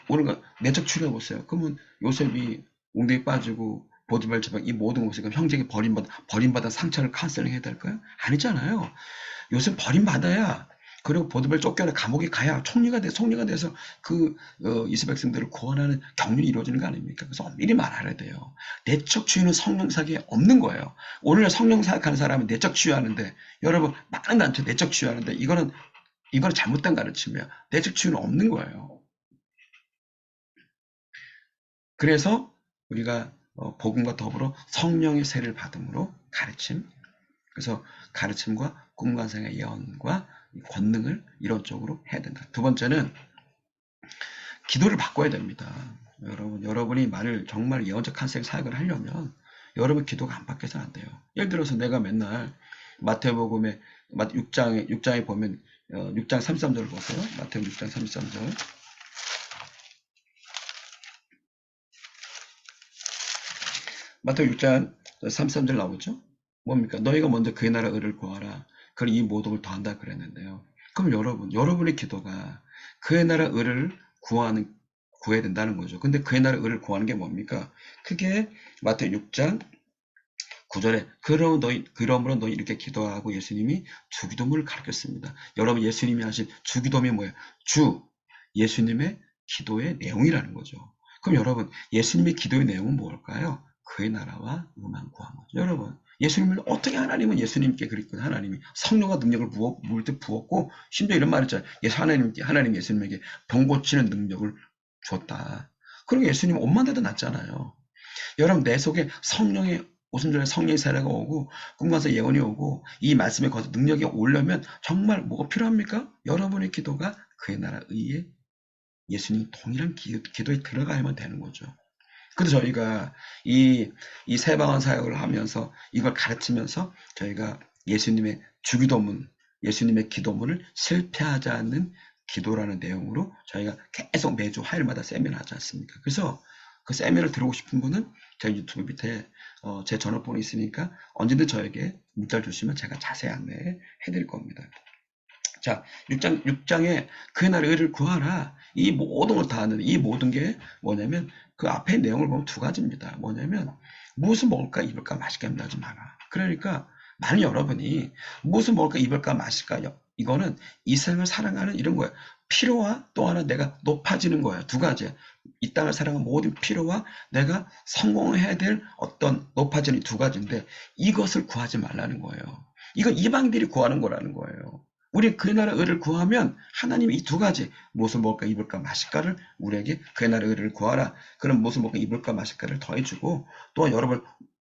Speaker 1: 오늘 내적 치유해 보세요. 그러면 요셉이 웅덩이 빠지고 보드발제 이 모든 것을 형제에게 버림받아 상처를 카운셀링 해야 될까요? 아니잖아요. 요셉 버림받아야 그리고 보드발 쫓겨나 감옥에 가야 총리가 돼서 이스라엘 백성들을 구원하는 경륜이 이루어지는 거 아닙니까? 그래서 미리 말해야 돼요. 내적 치유는 성령 사역에 없는 거예요. 오늘 성령 사역하는 사람은 내적 치유하는데 여러분 많은 단체 내적 치유하는데 이거는 잘못된 가르침이야. 내적 치유는 없는 거예요. 그래서 우리가 복음과 더불어 성령의 세례를 받음으로 가르침, 그래서 가르침과 꿈관상의 예언과 권능을 이런 쪽으로 해야 된다. 두 번째는 기도를 바꿔야 됩니다. 여러분이 만일 정말 예언적 카운셀링 사역을 하려면 여러분 기도가 안 바뀌어서는 안 돼요. 예를 들어서 내가 맨날 마태복음에 6장에 보면 6장 33절을 보세요. 마태복음 6장 33절. 마태복음 6장 33절 나오죠? 뭡니까? 너희가 먼저 그의 나라 의를 구하라. 그럼 이 모든 걸 더한다 그랬는데요. 그럼 여러분의 기도가 그의 나라 의를 구해야 된다는 거죠. 근데 그의 나라 의를 구하는 게 뭡니까? 그게 마태복음 6장 9절에 그러므로 너희 이렇게 기도하고 예수님이 주기도문을 가르쳤습니다. 여러분 예수님이 하신 주기도문이 뭐예요? 예수님의 기도의 내용이라는 거죠. 그럼 여러분 예수님의 기도의 내용은 뭘까요? 그의 나라와 의만 구한 거죠. 여러분 예수님을 어떻게 하나님은 예수님께 그랬거든요. 하나님이 성령과 능력을 부을 때 부었고 심지어 이런 말 했잖아요. 하나님 예수님에게 병 고치는 능력을 줬다. 그리고 예수님 옷만 대도 낫잖아요. 여러분 내 속에 오순절에 성령의 세례가 오고 꿈관서 예언이 오고 이 말씀에 거기서 능력이 오려면 정말 뭐가 필요합니까? 여러분의 기도가 그의 나라 의에 예수님 동일한 기도에 들어가야만 되는 거죠. 그래서 저희가 이 세방언 사역을 하면서 이걸 가르치면서 저희가 예수님의 주기도문, 예수님의 기도문을 실패하지 않는 기도라는 내용으로 저희가 계속 매주 화요일마다 세미나 하지 않습니까? 그래서 그 세미나를 들어오고 싶은 분은 저희 유튜브 밑에 제 전화번호 있으니까 언제든 저에게 문자를 주시면 제가 자세히 안내해 드릴 겁니다. 자, 6장에 그의 나라의 의를 구하라. 이 모든 걸 다 하는 이 모든 게 뭐냐면 그 앞에 내용을 보면 두 가지입니다. 뭐냐면 무엇을 먹을까 입을까 맛있게 합니다 하지 마라. 그러니까 만약 여러분이 무엇을 먹을까 입을까 마실까 이거는 이 세상을 사랑하는 이런 거예요. 필요와 또 하나 내가 높아지는 거예요. 두 가지. 이 땅을 사랑하는 모든 필요와 내가 성공해야 될 어떤 높아지는 두 가지인데 이것을 구하지 말라는 거예요. 이건 이방인들이 구하는 거라는 거예요. 우리 그의 나라 의를 구하면 하나님이 이 두 가지 무엇을 먹을까 입을까 마실까를 우리에게 그의 나라 의를 구하라. 그럼 무엇을 먹을까 입을까 마실까를 더해주고 또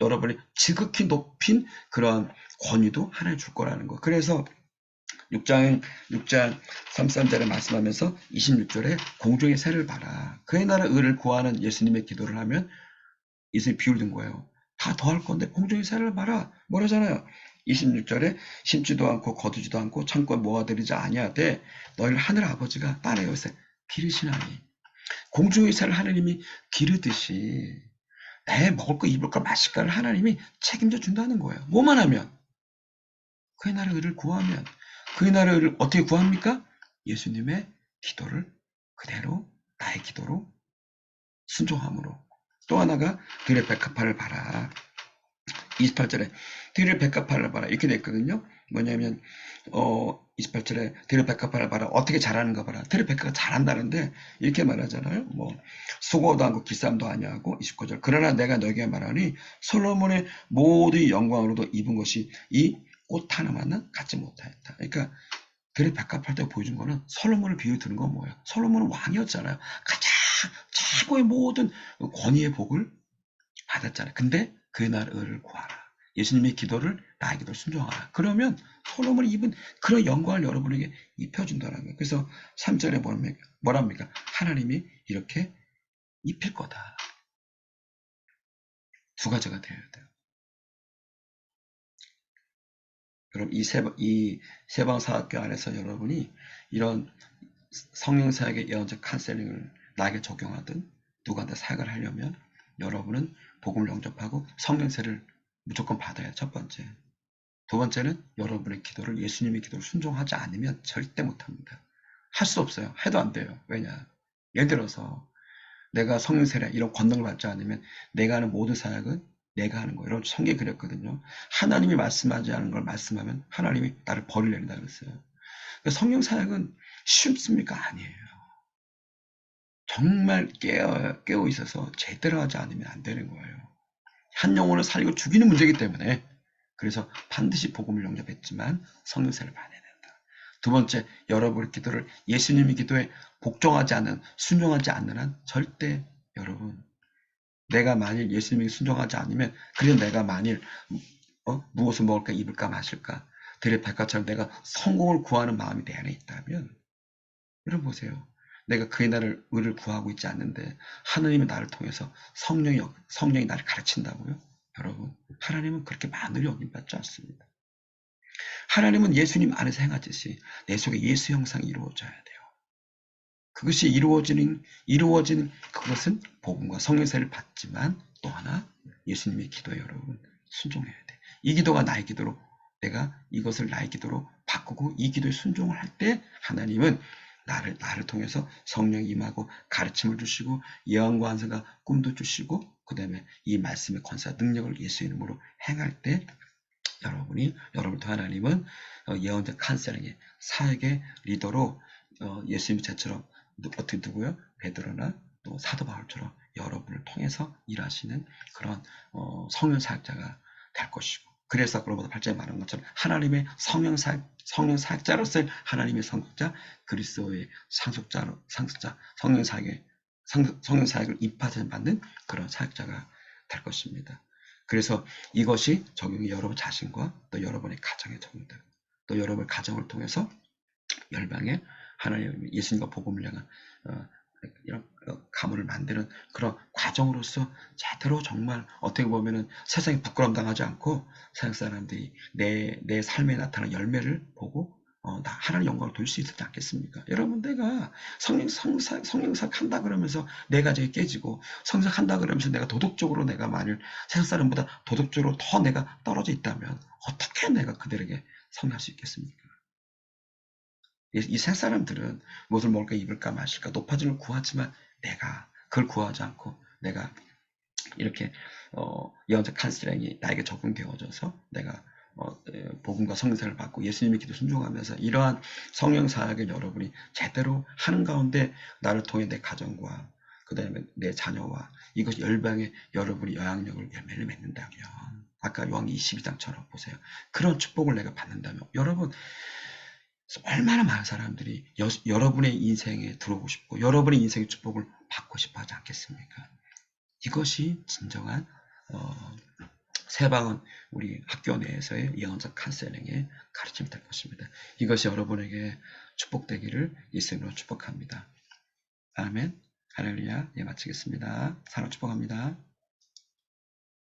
Speaker 1: 여러분이 지극히 높인 그런 권위도 하나님 줄 거라는 거. 그래서 6장 33절에 말씀하면서 26절에 공중의 새를 봐라. 그의 나라 의를 구하는 예수님의 기도를 하면 예수님 비유를 든 거예요. 다 더할 건데 공중의 새를 봐라. 뭐라잖아요. 26절에 심지도 않고 거두지도 않고 창고에 모아들이지 아니하되 너희를 하늘 아버지가 땅의 것에 기르시나니 공중의 새를 하나님이 기르듯이 내 먹을 거 입을 거 마실 거를 하나님이 책임져 준다는 거예요. 뭐만 하면 그의 나라 의를 구하면 그의 나라 의를 어떻게 구합니까? 예수님의 기도를 그대로 나의 기도로 순종함으로. 또 하나가 들의 백합화를 봐라. 28절에 들의 백합화를 봐라 이렇게 돼 있거든요. 뭐냐면 28절에 들의 백합화를 봐라. 어떻게 잘하는가 봐라. 들의 백합화 잘한다는데 이렇게 말하잖아요. 뭐 수고도 않고 기쌈도 아니하고 29절 그러나 내가 너에게 말하니 솔로몬의 모든 영광으로도 입은 것이 이 꽃 하나만은 갖지 못하였다. 그러니까 들의 백합할 때 보여준 거는 솔로몬을 비유 드는 건 뭐예요? 솔로몬은 왕이었잖아요. 가장 최고의 모든 권위의 복을 받았잖아요. 근데 그의 나라를 구하라. 예수님의 기도를 나의 기도를 순종하라. 그러면 솔로몬이 입은 그런 영광을 여러분에게 입혀준다는 거예요. 그래서 3절에 뭐랍니까? 하나님이 이렇게 입힐 거다. 두 가지가 되어야 돼요. 여러분 이 세방사학교 안에서 여러분이 이런 성령사역의 예언적 카운셀링을 나에게 적용하든 누구한테 사역을 하려면 여러분은 복음을 영접하고 성령세를 무조건 받아야 첫 번째. 두 번째는 여러분의 기도를 예수님의 기도를 순종하지 않으면 절대 못합니다. 할 수 없어요. 해도 안 돼요. 왜냐? 예를 들어서 내가 성령세례 이런 권능을 받지 않으면 내가 하는 모든 사역은 내가 하는 거예요. 이런 성경에 그랬거든요. 하나님이 말씀하지 않은 걸 말씀하면 하나님이 나를 벌을 내린다 그랬어요. 그러니까 성령 사역은 쉽습니까? 아니에요. 정말 깨어 있어서 제대로 하지 않으면 안 되는 거예요. 한 영혼을 살리고 죽이는 문제이기 때문에 그래서 반드시 복음을 영접했지만 성령세를 받아야 된다. 두 번째, 여러분의 기도를 예수님의 기도에 복종하지 않는 순종하지 않는 한 절대 여러분 내가 만일 예수님에게 순종하지 않으면 그래서 내가 만일 무엇을 먹을까 입을까 마실까 들의 백화처럼 내가 성공을 구하는 마음이 내 안에 있다면 여러분 보세요. 내가 그의 나라를 의를 구하고 있지 않는데 하나님이 나를 통해서 성령이 나를 가르친다고요? 여러분 하나님은 그렇게 마늘이 여김받지 않습니다. 하나님은 예수님 안에서 행하듯이 내 속에 예수 형상이 이루어져야 돼요. 그것이 이루어지는 그것은 복음과 성령세를 받지만 또 하나 예수님의 기도에 여러분 순종해야 돼. 이 기도가 나의 기도로 내가 이것을 나의 기도로 바꾸고 이 기도에 순종을 할 때 하나님은 나를 통해서 성령이 임하고 가르침을 주시고 예언과 환상과 꿈도 주시고 그 다음에 이 말씀의 권세와 능력을 예수 이름으로 행할 때 여러분을 통해 하나님은 예언자 칸셀링의 사역의 리더로 예수님 제처럼 어떻게 누구요? 베드로나 또 사도 바울처럼 여러분을 통해서 일하시는 그런 성령 사역자가 될 것이고 그래서 그로부터 8절에 말한 것처럼 하나님의 성령 사역자로서의 하나님의 상속자 그리스도의 상속자 성령 사역을 임파받는 그런 사역자가 될 것입니다. 그래서 이것이 적용이 여러분 자신과 또 여러분의 가정에 적용돼요. 또 여러분 가정을 통해서 열방에 하나님 예수님과 복음을 향한 이런 가문을 만드는 그런 과정으로서 제대로 정말 어떻게 보면은 세상에 부끄럼 당하지 않고 세상 사람들이 내 삶에 나타난 열매를 보고 하나님 영광을 돌릴 수 있지 않겠습니까? 여러분 내가 성령사역 한다 그러면서 내 가정이 깨지고 성령사역 한다 그러면서 내가 도덕적으로 내가 만일 세상 사람보다 도덕적으로 더 내가 떨어져 있다면 어떻게 내가 그들에게 성령할 수 있겠습니까? 이 세 사람들은 무엇을 먹을까 입을까 마실까 높아짐을 구하지만 내가 그걸 구하지 않고 내가 이렇게 예언자 칸슬링이 나에게 적용되어져서 내가 복음과 성령을 받고 예수님의 기도 순종하면서 이러한 성령 사역을 여러분이 제대로 하는 가운데 나를 통해 내 가정과 그 다음에 내 자녀와 이것이 열방에 여러분이 영향력을 열매를 맺는다면 아까 요한 22장처럼 보세요. 그런 축복을 내가 받는다면 여러분 얼마나 많은 사람들이 여러분의 인생에 들어오고 싶고 여러분의 인생의 축복을 받고 싶어 하지 않겠습니까? 이것이 진정한 새방은 우리 학교 내에서의 예언적 카운셀링의 가르침이 될 것입니다. 이것이 여러분에게 축복되기를 예수님으로 축복합니다. 아멘. 할렐루야. 예, 마치겠습니다. 사랑 축복합니다.